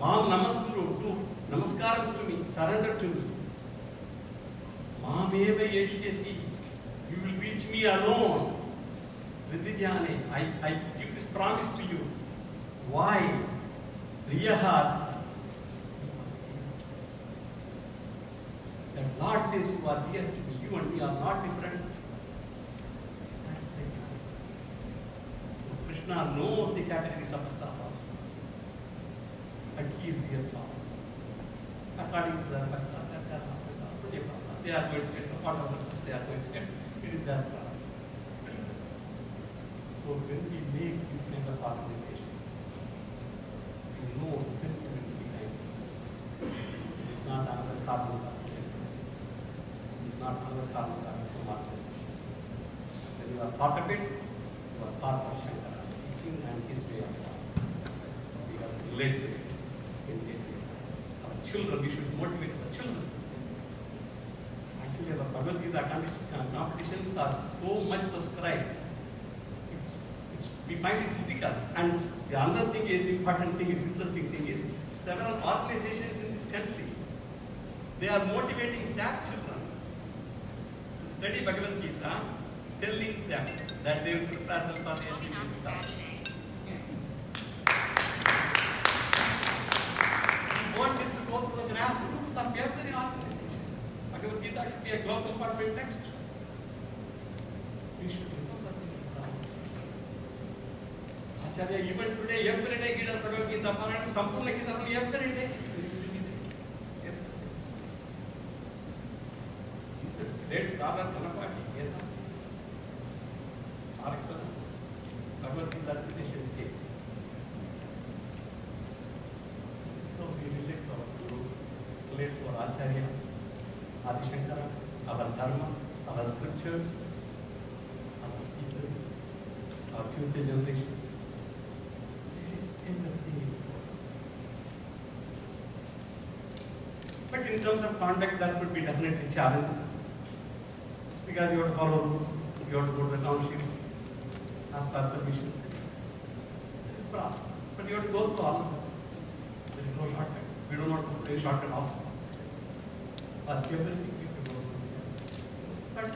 Mam namaskuru, do namaskarams to me, surrender to me. Mameva yeshyasi, you will reach me alone. Vidijane, I give this promise to you. Why? Riyahas. That Lord says you are dear to me, you and me are not different. Krishna knows the categories of the class also. But he is the author. According to their Bhakta, their karma, they are going to get whatever lessons they are going to get. It is their product. So when we make these kind of organizations, we know the sentiment behind this. It is not another karma. It is not another karma, some organization. When you are part of it, you are part of Shankara's teaching and his way of life. We have to relate to it in India. Our children, we should motivate the children. Actually, our Bhagavad Gita competitions are so much subscribed. We find it difficult. And the other thing is, important thing is, interesting thing is, several organizations in this country, they are motivating their children to study Bhagavad Gita, telling them that they will prepare them for the SVBFSOUTH. We want this to go to the grassroots of every organization. Bhagavad Gita should be a global corporate text. We should remember that. Acharya, even today, every day, Gita Bhagavad Gita, Parayana, Sampurna Gita, every day. This is great scholar, Kanapati, our excellence. Bhagavad Gita recitation take. So we relate to our gurus, relate to our acharyas, Adi Shankaracharya, our dharma, our scriptures, our people, our future generations. This is everything important. But in terms of conduct, there could be definitely challenges. Because you have to follow rules, you have to go to the township, ask for permissions. This is a process. But you have to go through all of them. There is no shortcut. We do not play shortcut also. But everything we can go through this. But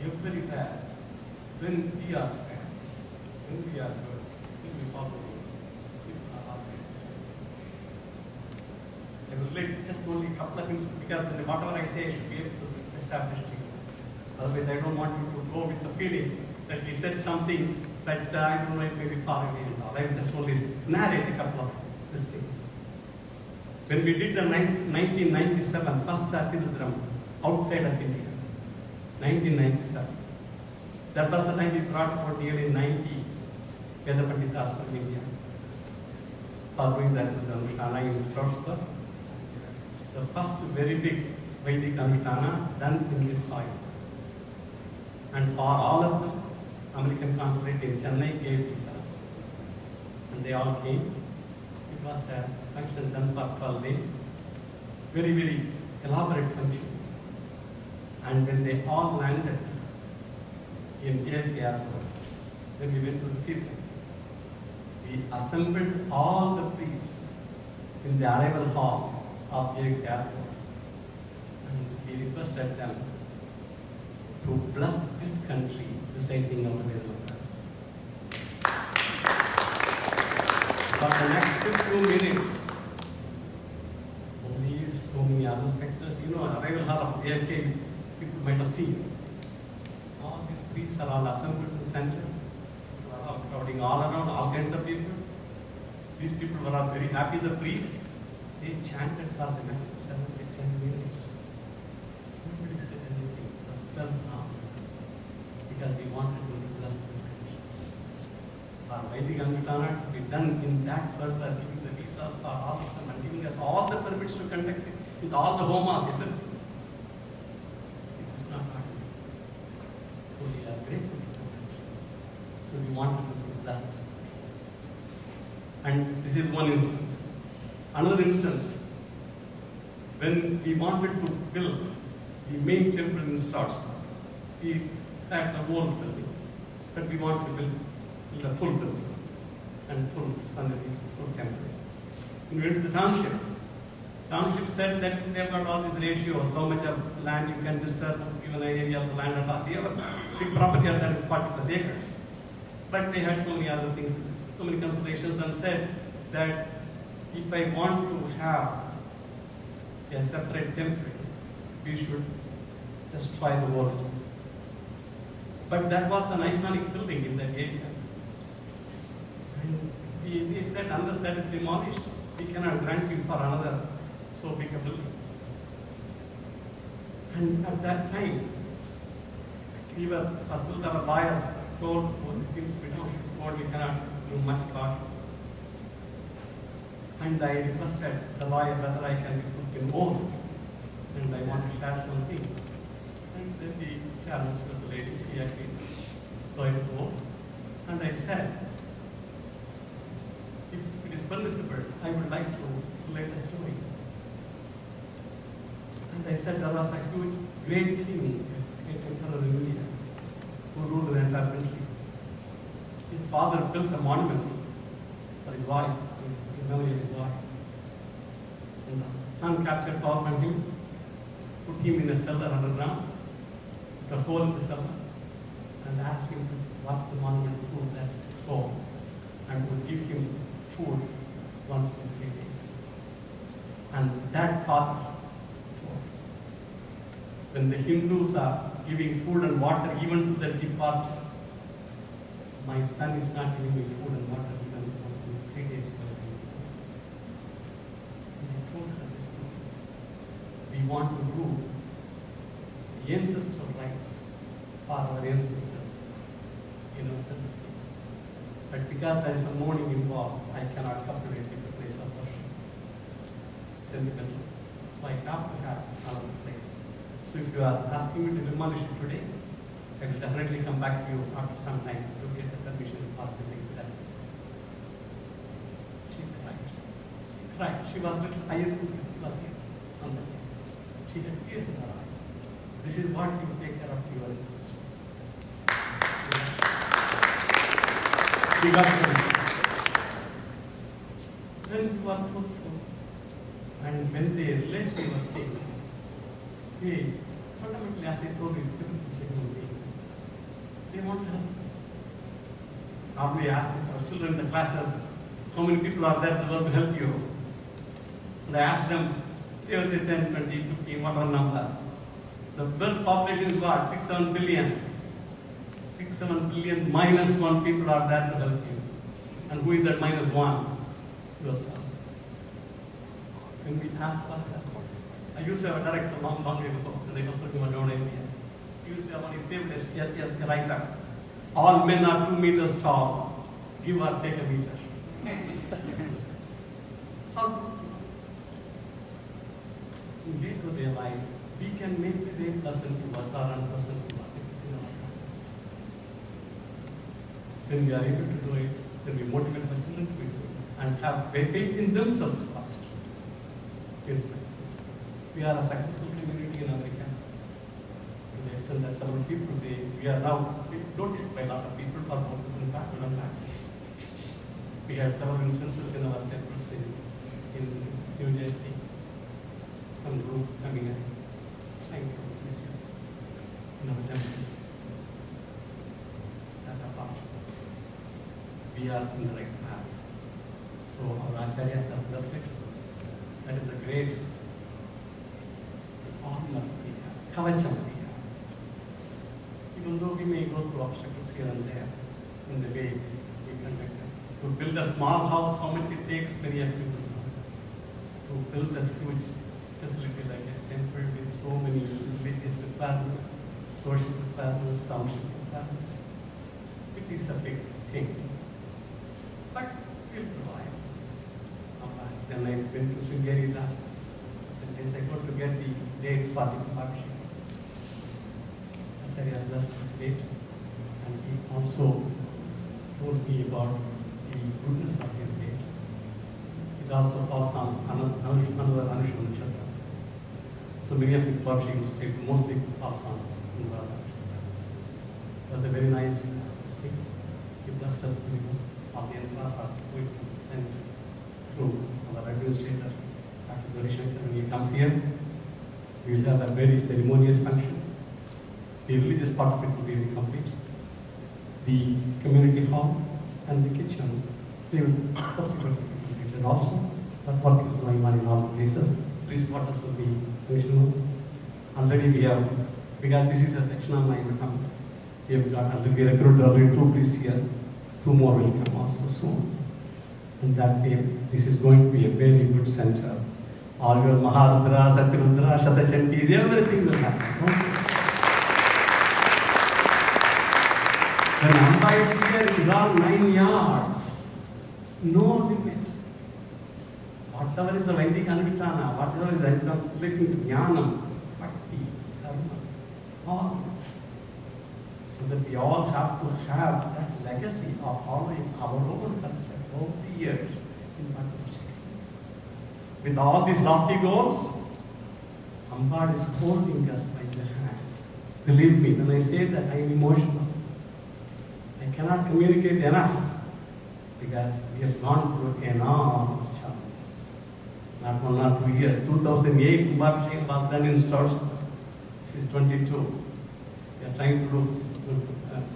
everywhere, when we are fair, when we are good, when we follow rules, people are always fair. I will relate just only a couple of things because whatever I say I should be able to establish to you. Otherwise, I don't want you to go with the feeling that he said something that I don't know, it may be far away and all. I will just only narrate a couple of these things. When we did the 1997 first Tirudram outside of India, 1997, that was the time we brought about nearly 90 Veda Panditas from India, following that Anushtana in Strasbourg. The first very big Vedic Anushtana done in this soil. And for all of them, American consulate in Chennai gave visas. And they all came. It was a function done for 12 days. Very, very elaborate function. And when they all landed in JFK airport, when we went to receive them, we assembled all the priests in the arrival hall of JFK airport. And we requested them to bless this country reciting our Vedas. For the next few minutes, only so many other spectators, arrival hall of JFK, people might have seen. All these priests are all assembled in the center, all crowding all around, all kinds of people. These people were all very happy, the priests. They chanted for the next 7 to 10 minutes. Nobody said anything. It was well calm. Because we wanted to bless this country. Our Vedic Anushtana to be done in that further, giving the visas for all of them and giving us all the permits to conduct it with all the homas, everything. It is not hard. So we are grateful to the country. So we wanted to bless this. And this is one instance. Another instance, when we wanted to build the main temple in Strasbourg, we had the old building, but we wanted to build a full building and full Sanatana, full temple. We went to the township. Township said that they've got all these ratios, how much of land you can disturb, given an area of the land at all. We have a big property of that 40 plus acres. But they had so many other things, so many considerations, and said that if I want to have a separate temple, we should destroy the world. But that was an iconic building in that area. They said, unless that is demolished, we cannot grant you for another so big a building. And at that time, we were puzzled. Our lawyer told, oh, this seems to be no, we cannot do much about it. And I requested the lawyer whether I can be put in oath, and I want to share something. And then the challenge was the lady, she agreed. So I took oath, and I said, if it is permissible, I would like to relate a story. And I said there was a huge, great king, a emperor in India, who ruled the entire country. His father built a monument for his wife, in memory of his wife. And the son captured power from him, put him in a cellar underground, put a hole in the cellar, and asked him to watch the monument through that hole, and would give him food once in 3 days. And that father, when the Hindus are giving food and water even to the departed, my son is not giving me food and water even once in 3 days. And I told her this story. We want to do the ancestral rights for our ancestors in our present day. But because there is a mourning involved, I cannot captivate in the place of worship. Sentimental. So I have to have another place. So if you are asking me to demolish it today, I will definitely come back to you after some time to get the permission for building that place. She cried. She cried. She was little higher than she was here on that day. She had tears in her eyes. This is what you take care of your ancestors. She got it. Then you are truthful. And when they relate to your thing, they fundamentally, as I told you, people say human being. They want to help us. Normally I ask our children in the classes, how many people are there in the world to help you? And I ask them, they will say 10, 20, 15, whatever number. The world population is what? 6, 7 billion. 6, 7 billion minus 1 people are there to help you. And who is that minus 1? Yourself. When we ask for help, I used to have a director long ago, and they also do a down India. He used to have on his table a writer. All men are 2 meters tall. Give or take a meter. How to we to realize we can make the day pleasant to us or unpleasant to us. It is in our hands. When we are able to do it, then we motivate our children to do it and have faith in themselves first. We will succeed. We are a successful community in America. To the extent that several people, we are now noticed by a lot of people for both different background and language. We had several instances in our temples in New Jersey. Some group coming and trying to Christian in our temples. That apart. We are in the right path. So our acharyas are blessed. That is a great honor we have, kavacham we have. Even though we may go through obstacles here and there in the way we conduct it. To build a small house, how much it takes, many of you will know. To build a huge facility like a temple with so many religious requirements, social requirements, township requirements, it is a big thing. But we'll provide. Then I went to Sringeri last month. And I got to get the date for the partnership. Acharya blessed the state, and he also told me about the goodness of his date. It also falls on another Anusham Nakshatra. So many of the parshiks take mostly falls on Anurag Nakshatra. It was a very nice thing. He blessed us with all the Anurasa who was sent through our administrator, Adi Shankaracharya. When he comes here, we will have a very ceremonious function. The religious part of it will be complete. The community hall and the kitchen, they will subsequently be completed also. That work is going on in all the places. Police quarters will be functional. Already we have, because this is a section of my income, we have got, we recruited already 2 police here. 2 more will come also soon. And that way, this is going to be a very good center. All your Maharudra, Satirudra, Shatachantis, everything will happen. When Amba is here, it is all 9 yards. No limit. Whatever is the Vedic Anushtana, whatever is relating to Jnanam, Bhakti, Karma, all. So that we all have to have that legacy of following our own culture over the years in Bhakti. With all these lofty goals, Amba is holding us by the hand. Believe me, when I say that, I am emotional. I cannot communicate enough because we have gone through enormous challenges. Not 1 or 2 years. 2008, Kumbhabhishekam was done in Strasbourg. This is 22. We are trying to do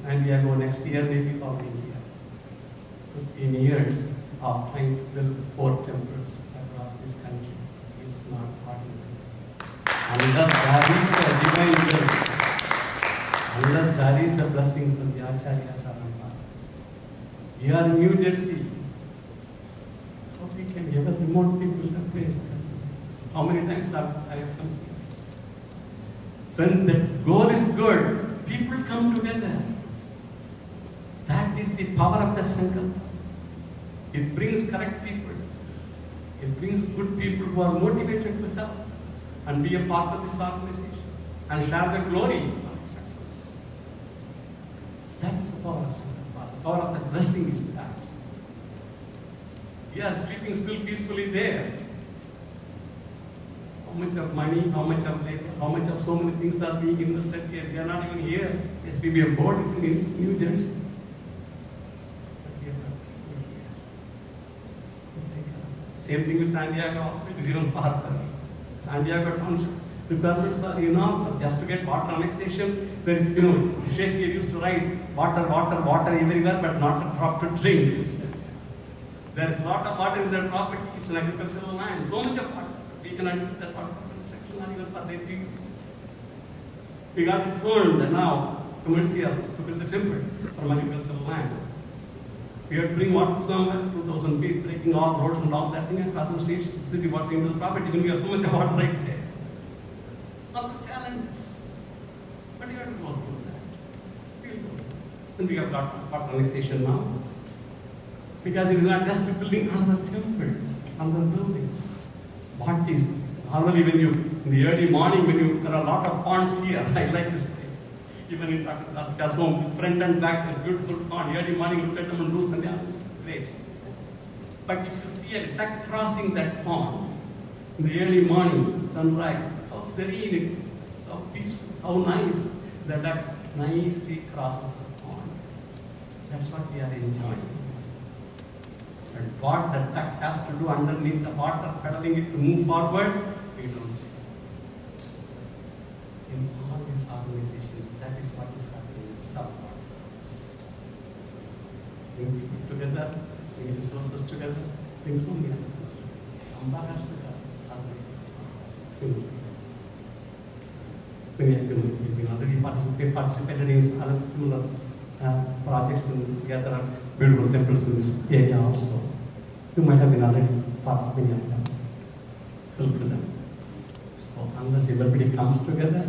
San Diego next year, maybe following year. 15 years of trying to build 4 temples across this country is not ordinary. Unless there is a divine will, unless there is the blessing from the Acharyas or Amba. We are in New Jersey. How we can ever remote people to place them? How many times have I come here? When the goal is good, people come together. That is the power of that sankalpa. It brings correct people. It brings good people who are motivated to help and be a part of this organization and share the glory of its success. That is the power of sankalpa. The power of the blessing is that. We are sleeping still peacefully there. How much of money, how much of labor, how much of so many things are being invested here? We are not even here. SVBF board is in New Jersey. But we are not here. Same thing with San Diego also. It is even farther. San Diego township requirements are enormous. Just to get water annexation, then Shakespeare used to write water, water, water everywhere, but not a drop to drink. There is a lot of water in their property. It's an agricultural land. So much of water. We cannot use that water for construction or even for their use. We got it zoned now commercial to build a temple from agricultural land. We had to bring water somewhere, 2,000 feet, breaking all roads and all that thing, and cross the streets, the city water into the property when we have so much of water right there. All the challenges. But you have to go through that. And we have got water annexation now. Because it is not just building another temple, another building. What is normally when you, in the early morning, there are a lot of ponds here. I like this place. Even in Dr. Dasika's home, front and back, there's beautiful pond. Early morning, look at them and do sandhya. Great. But if you see a duck crossing that pond, in the early morning, sunrise, how serene it is, how peaceful, how nice. The duck nicely crosses the pond. That's what we are enjoying. And what the duck has to do underneath the water, pedaling it to move forward, we don't see. In all these organizations, that is what is happening in some organizations. Bring people together, bring resources together, bring so many other things together. Amba has to have organizations. We already participated in other similar projects and together beautiful temples in this area also. You might have been already part of many of them. Help to them. So unless everybody comes together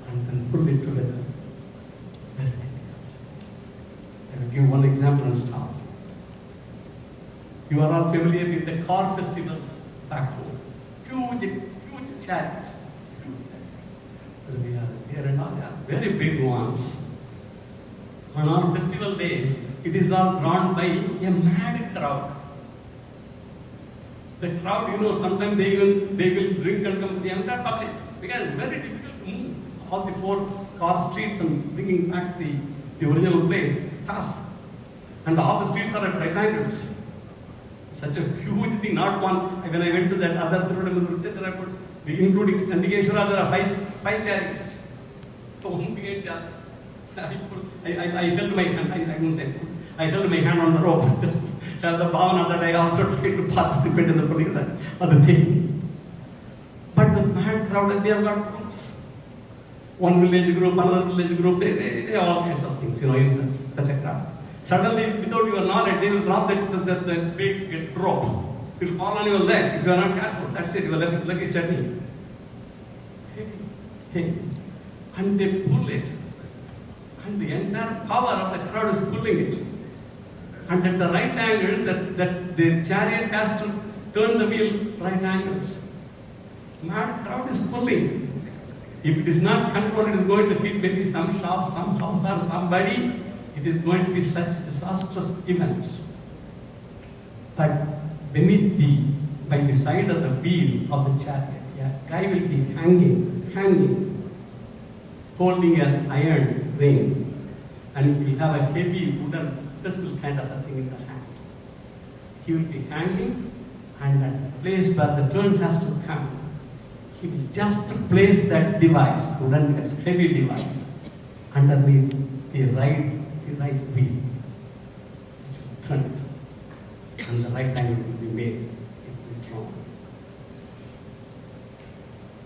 and then pull it together, very difficult. I will give one example and stop. You are all familiar with the car festivals back home. Huge chariots. We are here and all, very big ones. On our festival days, it is all drawn by a mad crowd. The crowd, sometimes they will drink and come to the entire public because it's very difficult to move all the 4 car streets and bringing back the original place. Tough. And all the streets are at right angles. Such a huge thing, not one. When I went to that other airports, including Nandikeshwara, there are 5 chariots. One behind the other. I held my hand, I won't say, I held my hand on the rope. Just have the bhavana that I also tried to participate in the particular other thing. But the mad crowd, they have got groups. One village group, another village group, they all kinds of things, in such a crowd. Suddenly, without your knowledge, they will drop the big rope. It will fall on your leg if you are not careful. That's it, your leg is turning. Hey. And they pull it. And the entire power of the crowd is pulling it. And at the right angle, that the chariot has to turn the wheel right angles. Mad crowd is pulling. If it is not controlled, it is going to hit maybe some shop, some house, or somebody. It is going to be such a disastrous event. But beneath by the side of the wheel of the chariot, a guy will be hanging, holding an iron ring, and he will have a heavy wooden pestle kind of a thing in the hand. He will be hanging, and at the place where the turn has to come, he will just place that device, wooden heavy device, underneath the right wheel. Turn it, and the right angle will be made. It will be drawn.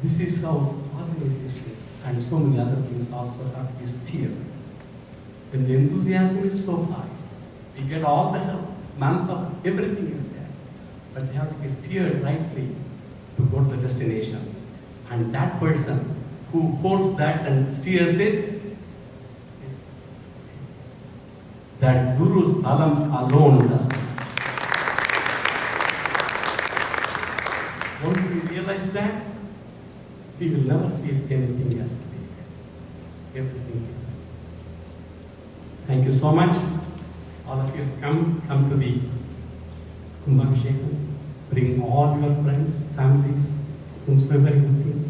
This is how organizations and so many other things also have to be steered. When the enthusiasm is so high, we get all the help, manpower, everything is there, but they have to be steered rightly to go to the destination. And that person who holds that and steers it, is that Guru's alam alone does that. Once we realize that, we will never feel anything has to be everything is. Thank you so much. All of you have come to the Kumbhabhishekam. Bring all your friends, families, whomsoever you think.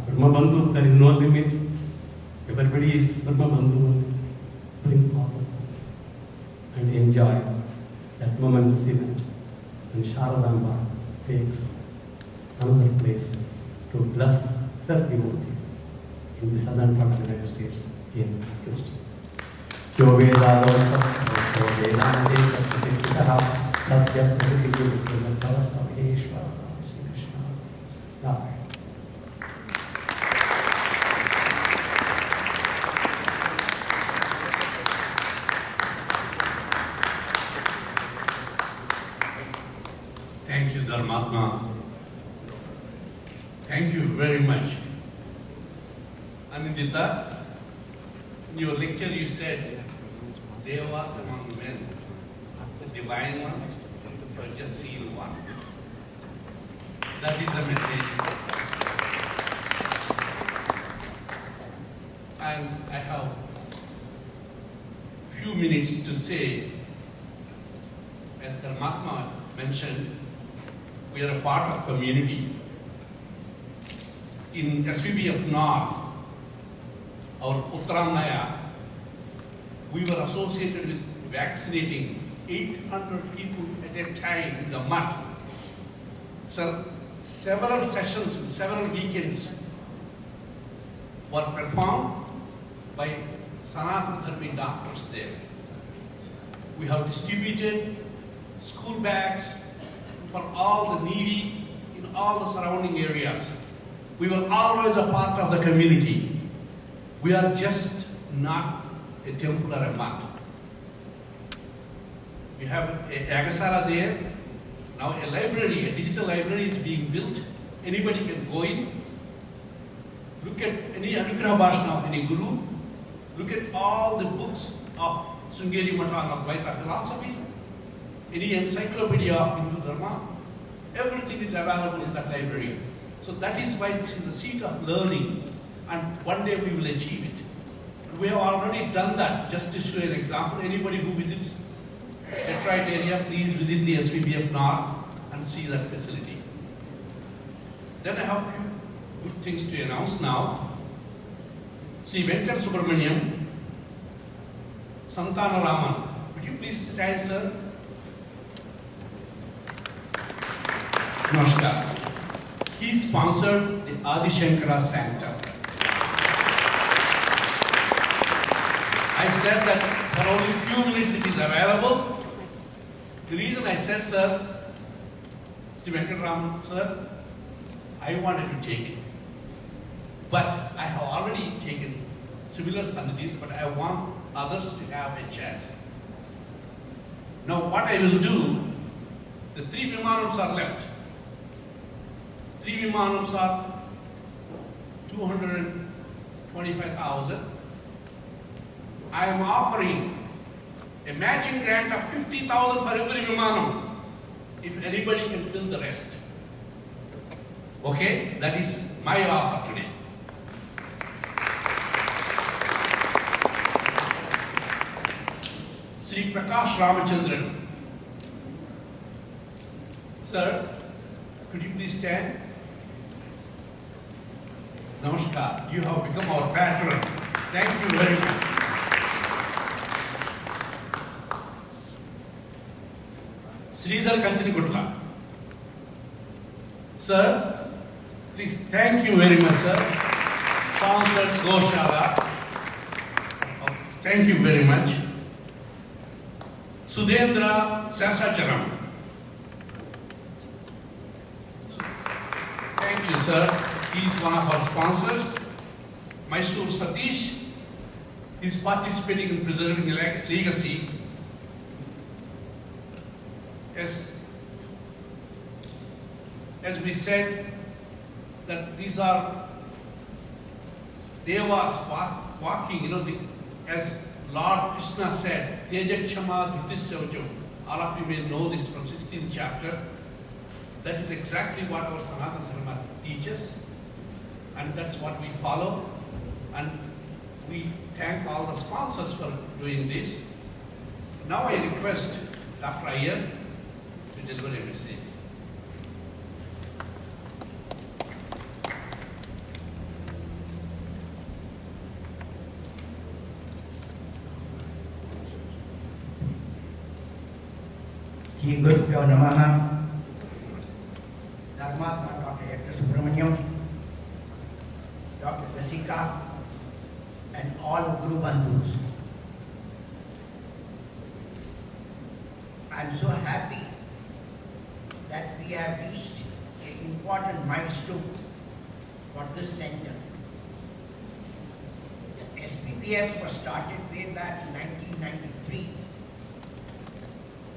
Brahma Bandhus, there is no limit. Everybody is Brahma Bandhu. Bring all of them and enjoy that momentous event. And Sharadamba takes another place to bless the devotees in the southern part of the United States in Houston. Jo Vedalo Jo Vedante Tattva Tasya Prakriti Srimantara Sabheshwara Sri Krishna Narayan. Thank you, Dharmatma. Thank you very much. Anindita, in your lecture you said, Devas among men, the divine one, or just seal one. That is the message. And I have few minutes to say, as Dharmatma mentioned, we are a part of community. In SVBF North, our Uttaranaya, we were associated with vaccinating 800 people at a time in the mud. So several sessions, several weekends were performed by Sanatana Dharma doctors there. We have distributed school bags for all the needy in all the surrounding areas. We were always a part of the community. We are just not a temple or a mud. We have a Yagasala there. Now a library, a digital library is being built. Anybody can go in, look at any Anugraha Bhashana of any Guru, look at all the books of Sringeri Mata of Dvaita philosophy, any encyclopedia of Hindu Dharma, everything is available in that library. So that is why this is the seat of learning, and one day we will achieve it. We have already done that. Just to show an example, anybody who visits Detroit area, please visit the SVBF North and see that facility. Then I have a few good things to announce now. See Venkat Subramaniam, Sanatana Dharma. Would you please stand, sir? Namaskar. He sponsored the Adi Shankaracharya Center. I said that for only few minutes it is available. The reason I said, sir, Sri Venkataraman, sir, I wanted to take it. But I have already taken similar sannidhis, but I want others to have a chance. Now what I will do, the 3 Vimanams are left. 3 Vimanams are 225,000. I am offering a matching grant of 50,000 for every Vimanam, if anybody can fill the rest. Okay, that is my offer today. Sri Prakash Ramachandran. Sir, could you please stand? Namaskar. You have become our patron. Thank you very much. Sridhar Kanchanigutla. Sir, please, thank you very much, sir. Sponsored Goshala. Oh, thank you very much. Sudhendra Sasacharam. Thank you, sir. He is one of our sponsors. Mysore Satish is participating in preserving legacy. As we said, that these are Devas walking, as Lord Krishna said, Tejachama Dhritishyavacham. All of you may know this from 16th chapter. That is exactly what our Sanatana Dharma teaches, and that's what we follow. And we thank all the sponsors for doing this. Now I request Dr. Iyer to deliver a message. Shri Gurubhyo Namaha. Dharmatma Dr. Hector Subramaniam, Dr. Kasika, and all Guru Bandhus. I am so happy that we have reached an important milestone for this center. The SVBF was started way back in 1993,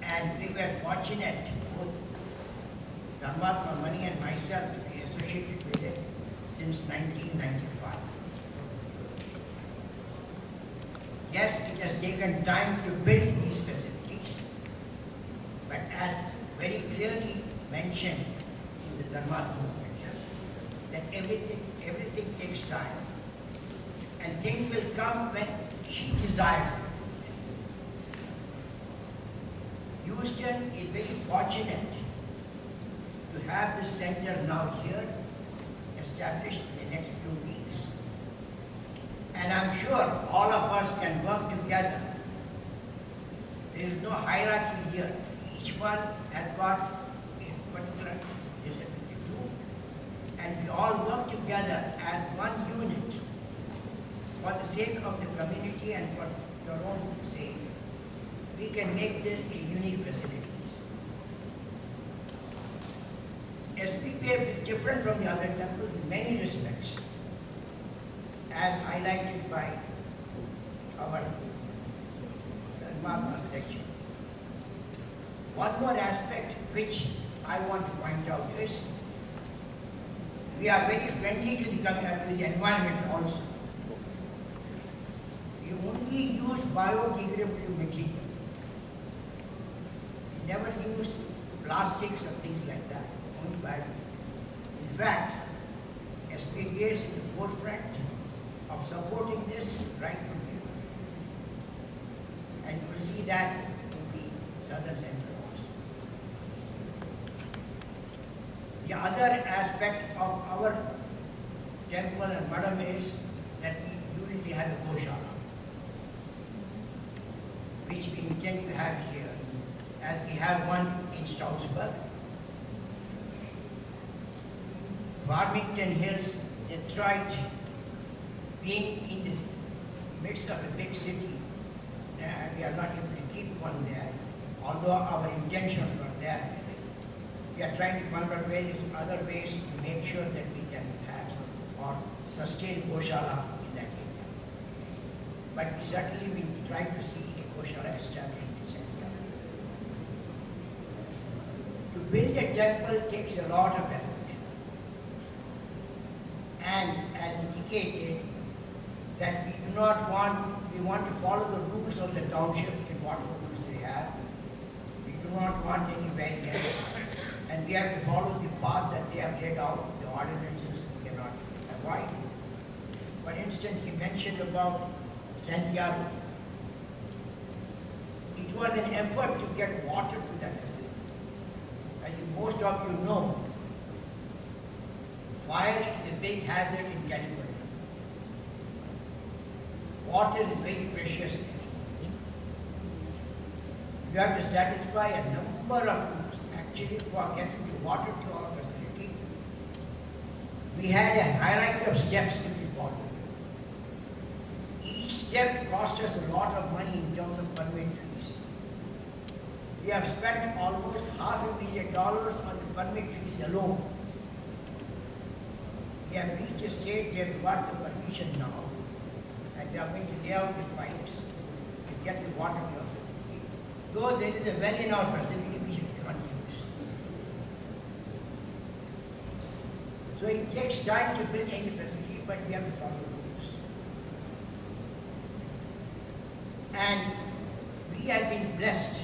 and we were fortunate, both Dharmatma Mani and myself, to be associated with it since 1995. Yes, it has taken time to build these facilities, but as very clearly mentioned in the Dharmatma lecture, that everything takes time, and things will come when she desires. Houston is very fortunate to have this center now here, established in the next few weeks. And I'm sure all of us can work together. There is no hierarchy here. Each one has got a particular disability too. And we all work together as one unit for the sake of the community and for your own sake. We can make this a unique facility. SVBF is different from the other temples in many respects, as highlighted by our Dharma's lecture. One more aspect which I want to point out is, we are very friendly to the environment also. We only use biodegradable material. We never use plastics or things like that, only biodegradable. In fact, SPBS is in the forefront of supporting this right from here. And you will see that in the Southern Center also. The other aspect of our temple and madam is that we usually have a Goshala, which we intend to have here, as we have one in Stroudsburg. Farmington Hills, Detroit, being in the midst of a big city, we are not able to keep one there, although our intentions were there. We are trying to find out other ways to make sure that we can have or sustain Goshala in that area. but we certainly will try to see a Goshala established in Sanatana. To build a temple takes a lot of effort. And as indicated, that we want to follow the rules of the township in what rules they have. We do not want any variance. And we have to follow the path that they have laid out, the ordinances we cannot avoid. For instance, he mentioned about Santiago. It was an effort to get water to that facility. As most of you know, fire is a big hazard in California. Water is very precious. You have to satisfy a number of rules. Actually, for getting the water to our facility, we had a hierarchy of steps to be followed. Each step cost us a lot of money in terms of permit fees. We have spent almost $500,000 on the permit fees alone. We have reached a state where we got the permission now, and we are going to lay out the pipes to get the water to our facility. Though there is a well in our facility which we can't use. So it takes time to build any facility, but we have to follow rules. And we have been blessed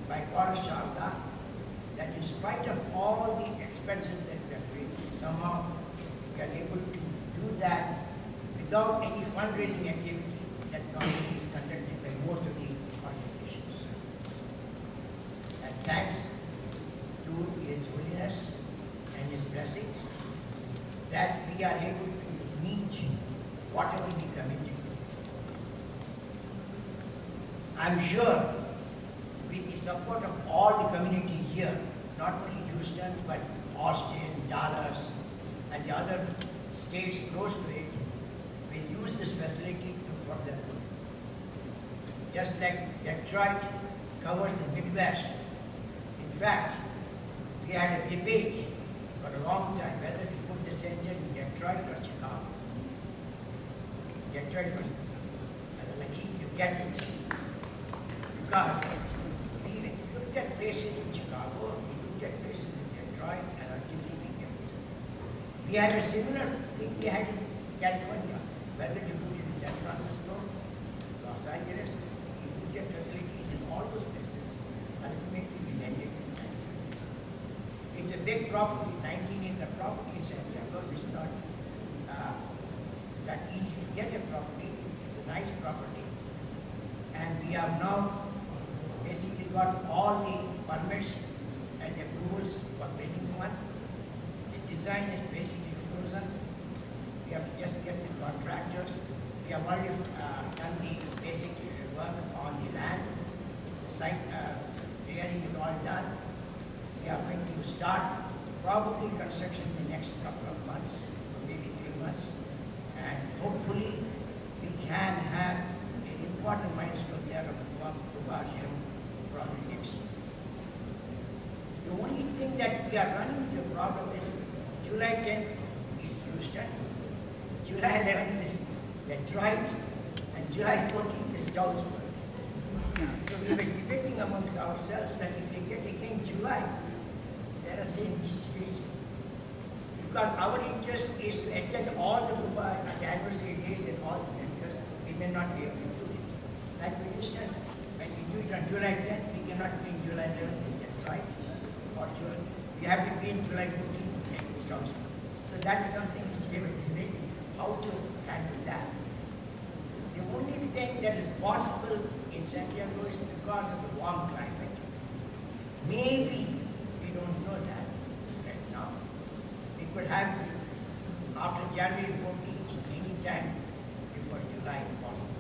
by Goddess Sharda that in spite of all the expenses that we have paid, somehow we are able to do that without any fundraising activity that normally is conducted by most of the organizations. And thanks to His Holiness and His blessings that we are able to meet whatever we committed. I'm sure with the support of all the community here, not only Houston, but Austin, Dallas, and the other states close to it, will use this facility to further good. Just like Detroit covers the Midwest. In fact, we had a debate for a long time whether to put the center in Detroit or Chicago. Detroit was lucky to get it because we looked at places in Chicago, we looked at places in Detroit, and ultimately we kept it. We had a similar thing we had in California, whether to put it in San Francisco, Los Angeles. We looked at facilities in all those places. Ultimately, we landed in San Diego. It's a big property, 19 acre property in San Diego. It's not that easy to get a property. It's a nice property. And we have now basically got all the permits and approvals for building one. The design is basically frozen. We have to just get the contractors. We have already done the basic work on the land. The site clearing is all done. We are going to start probably construction in the next couple of months, or maybe 3 months. And hopefully we can have an important milestone there of Kubashim probably next year. The only thing that we are running into a problem is July 10th is Houston, July 11th is Detroit, and July 14th is Stoutsburg. So we were debating amongst ourselves that if we get again July, let us say these days, because our interest is to attend all the anniversary days in all the centers, we may not be able to do it. Like for instance, when we do it on July 10th, we cannot be in July 11th in Detroit, or July. We have to be in July 14th in Stoutsburg. So that is something which we were debating, how to handle that. The only thing that is possible in Santiago is because of the warm climate. Maybe, we don't know that right now. We could have after January 14th, any time before July if possible.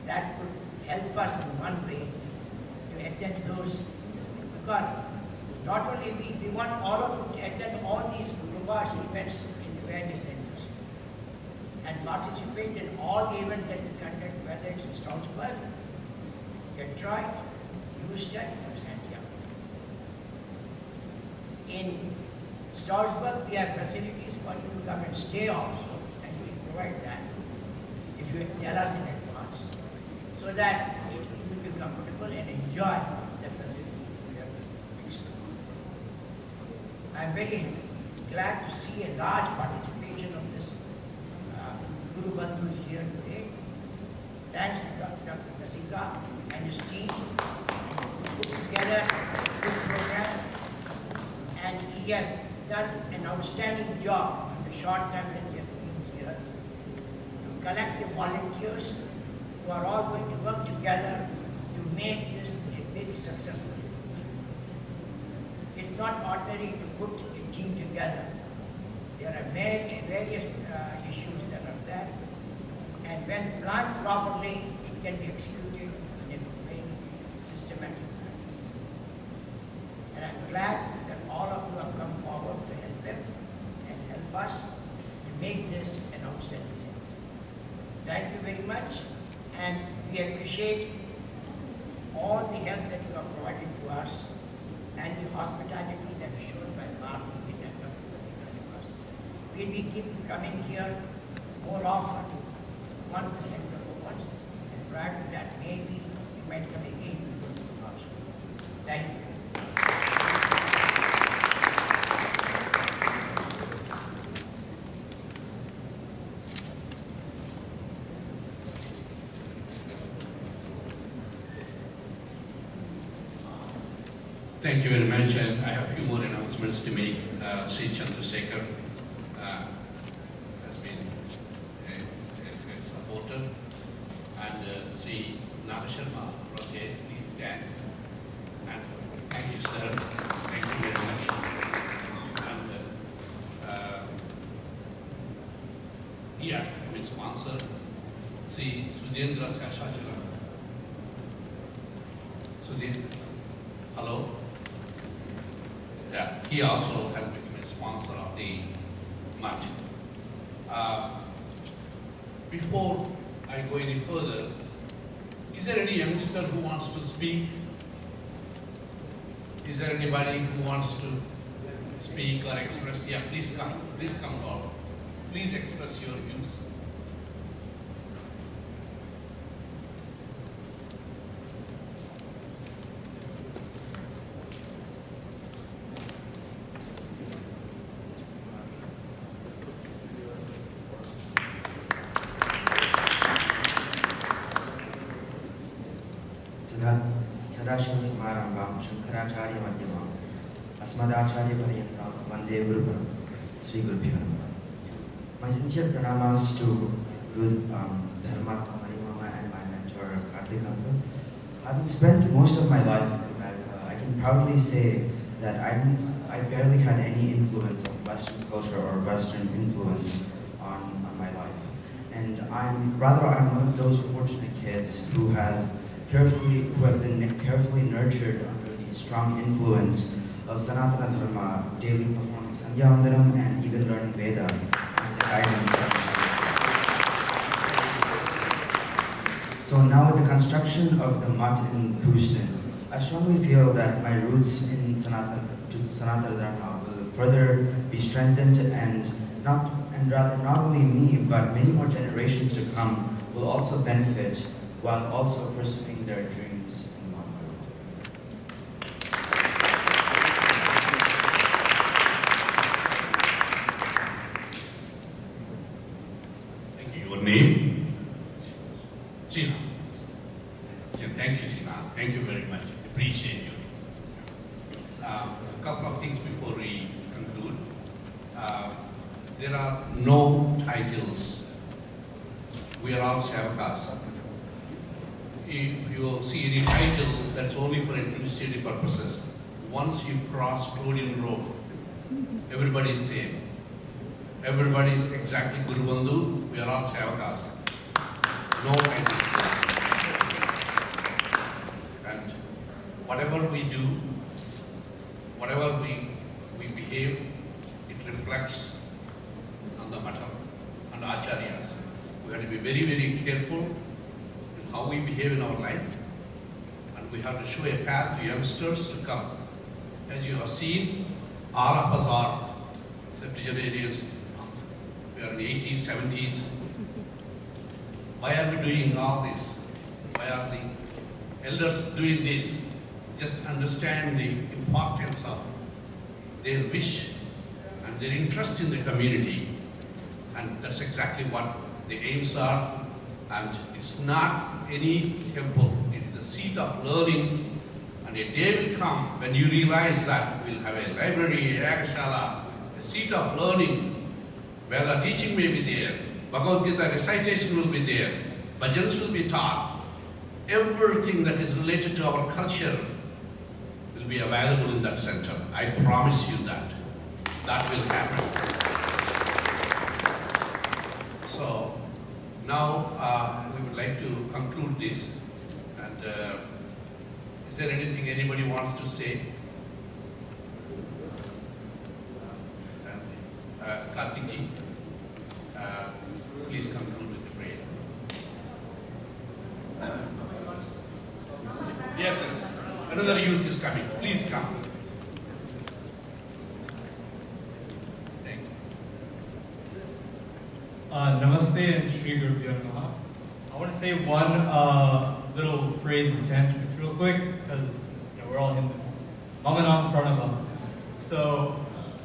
That could help us in one way to attend those, because not only we want all of you to attend all these Rubash events in the various centers and participate in all the events that we conduct, whether it's in Stoutsburg, Detroit, Houston, or Santiago. In Stoutsburg, we have facilities for you to come and stay also, and we provide that. If you tell us in advance so that you will be comfortable and enjoy the facility we have fixed. I am very glad to see a large participation of this Guru Bandhus here today. Thanks to Dr. Kasika and his team who put together this program, and he has done an outstanding job in the short time that he has been here to collect the volunteers who are all going to work together to make this a big successful. It's not ordinary to put a team together. There are various issues that are there, and when planned properly, it can be executed in a very systematic manner. And I'm glad that all of you have come forward to help him and help us to make this an outstanding center. Thank you very much, and we appreciate all the help that you have provided to us and the hospitality that is shown by Martin and Dr. Kasika to us. We'll be coming here more often once the center opens, and prior to that, maybe we might come again to the house. Thank you. Thank you very much, and I have a few more announcements to make. Sri Chandrasekhar has been a supporter, and Sri Nada Sharma, okay, please stand. And thank you, sir. Thank you very much. And he has been sponsored. Sri Sudendra Sashachala. Sudendra, hello? Yeah, he also has become a sponsor of the march. Before I go any further, is there any youngster who wants to speak? Is there anybody who wants to speak or express? Yeah, please come forward. Please express your views. Sadashiva Samarambham Shankaracharya Madhyamam Asmadacharya Paryantam Vande Guru Sri Gurubhyo Namaha. My sincere pranamas to Guru Dharma Mama and my mentor Karthik Uncle. Having spent most of my life in America, I can proudly say that I barely had any influence of Western culture or Western influence on my life. And I'm one of those fortunate kids who has been carefully nurtured under the strong influence of Sanatana Dharma, daily performing Sandhyavandanam, and even learning Veda and the guidance of. So now with the construction of the mutt in Houston, I strongly feel that my roots in Sanatana Dharma will further be strengthened, and rather not only me, but many more generations to come will also benefit while also pursuing their dreams in one world. Thank you. Your name? China. Thank you, China. Thank you very much. Appreciate you. A couple of things before we conclude. There are no titles. We are all Sevakas. If you see any title, that's only for administrative purposes. Once you cross Clodian Road, everybody is same. Everybody is exactly Guru Bandhu. We are all Sevakas. No titles. And whatever we do, whatever we behave, it reflects on the matter, on the acharyas. We have to be very, very careful in how we behave in our life, and we have to show a path to youngsters to come. As you have seen, all of us are septuagenarians. We are in the 80s, 70s. Why are we doing all this? Why are the elders doing this? Just understand the importance of their wish and their interest in the community. And that's exactly what the aims are. And it's not any temple, it is a seat of learning. And a day will come when you realize that we'll have a library, a yagashala, a seat of learning, where the teaching may be there, Bhagavad Gita recitation will be there, bhajans will be taught. Everything that is related to our culture will be available in that center. I promise you that. That will happen. So now we would like to conclude this. And is there anything anybody wants to say? Kartiki, please conclude with prayer. Yes, sir. Another youth is coming. Please come. Thank you. Namaste and Sri Guru Namaha. I want to say one little phrase in Sanskrit real quick, because we're all Hindu. Mamanam Pranava. So,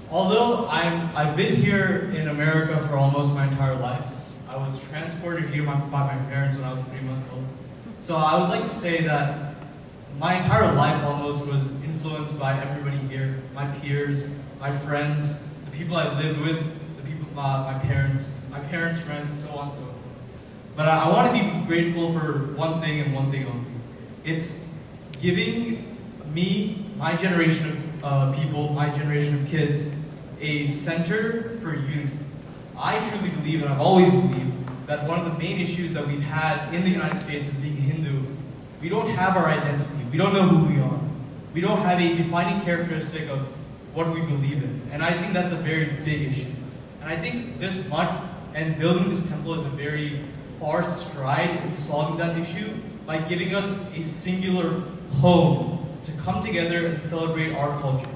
although I've been here in America for almost my entire life, I was transported here by my parents when I was 3 months old. So I would like to say that my entire life almost was influenced by everybody here, my peers, my friends, the people I lived with, the people, my parents' friends, so on and so forth. But I want to be grateful for one thing and one thing only. It's giving me, my generation of people, my generation of kids, a center for unity. I truly believe, and I've always believed, that one of the main issues that we've had in the United States as being Hindu, we don't have our identity. We don't know who we are. We don't have a defining characteristic of what we believe in. And I think that's a very big issue. And I think this month and building this temple is a very far stride in solving that issue by giving us a singular home to come together and celebrate our culture.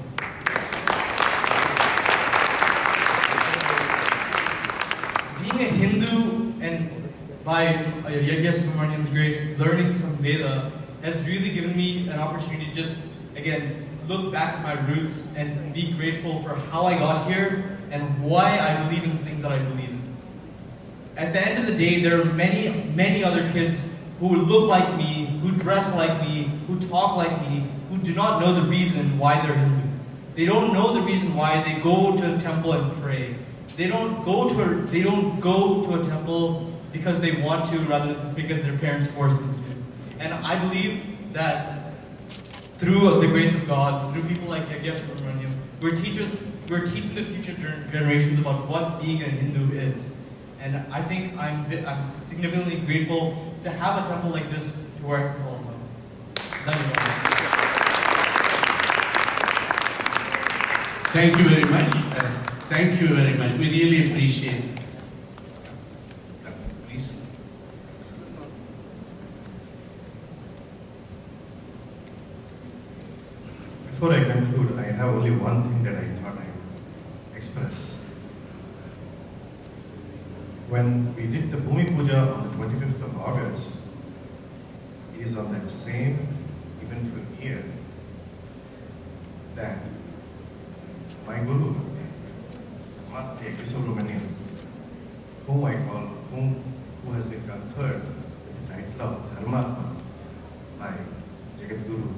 Being a Hindu and by Yajna Subramaniam's grace, learning some Veda has really given me an opportunity to just, again, look back at my roots and be grateful for how I got here and why I believe in the things that I believe in. At the end of the day, there are many, many other kids who look like me, who dress like me, who talk like me, who do not know the reason why they're Hindu. They don't know the reason why they go to a temple and pray. They don't go to a temple because they want to, rather than because their parents force them to. And I believe that through the grace of God, through people like Yajna Subramaniam, we're teaching the future generations about what being a Hindu is. And I think I'm significantly grateful to have a temple like this to where I can call home. Thank you very much. Thank you very much. We really appreciate it. Please. Before I conclude, I have only one thing that I thought I would express. When we did the Bhumi Puja on the 25th of August, it is on that same eventful year that my Guru, Adi Shankaracharya, who has been conferred with the title of Dharma by Jagat Guru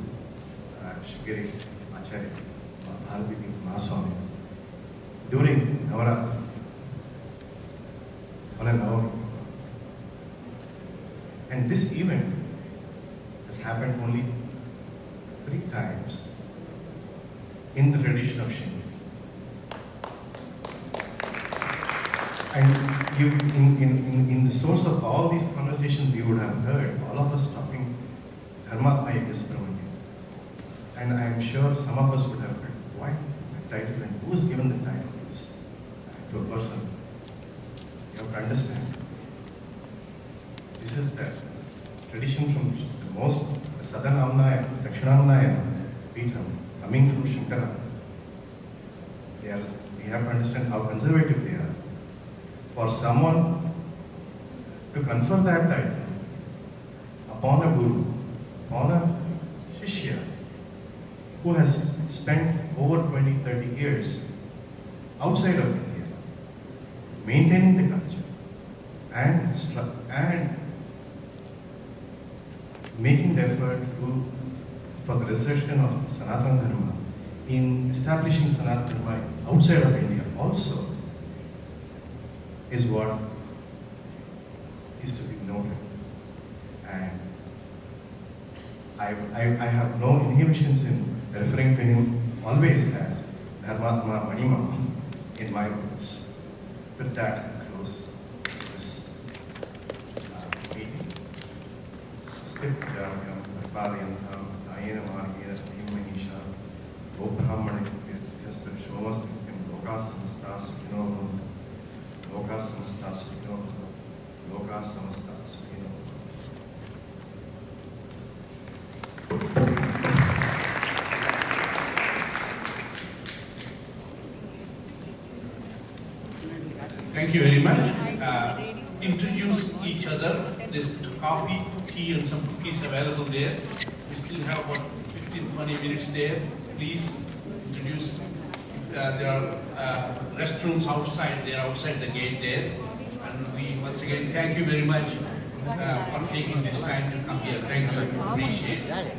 Shankaracharya Mahaswami during Navaratri. And this event has happened only 3 times in the tradition of Shinto. And you, in the source of all these conversations, we would have heard all of us talking Dharma by Adi Shankaracharya. And I am sure some of us would have heard, why the title and who is given the title to a person? You have to understand. This is the tradition from the most Sadanamnaya, Dakshinamnaya Peetham, coming from Shankara. We have to understand how conservative they are. For someone to confer that title upon a guru, upon a shishya who has spent over 20-30 years outside of India, maintaining the culture and making the effort for the resurrection of Sanatana Dharma, in establishing Sanatana Dharma outside of India also, is what is to be noted. And I have no inhibitions in referring to him always as Dharmatma Manima in my words. With that, I close this meeting. Stipjavyam, Paryantam, Ayena Margena, Manisha, Gopramani, Yastur Shomastikim, Lokas Samastas, Lokas Samastas, Lokas Samastas, Thank you very much. Introduce each other. There's coffee, tea, and some cookies available there. We still have about 15-20 minutes there. Please introduce. There are restrooms outside. They are outside the gate there. And we once again thank you very much for taking this time to come here. Thank you. Appreciate it. Thank you.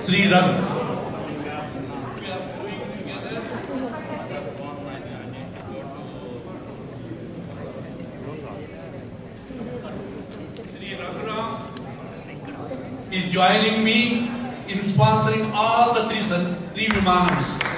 Sri Ram. Is joining me in sponsoring all the three Vimanams.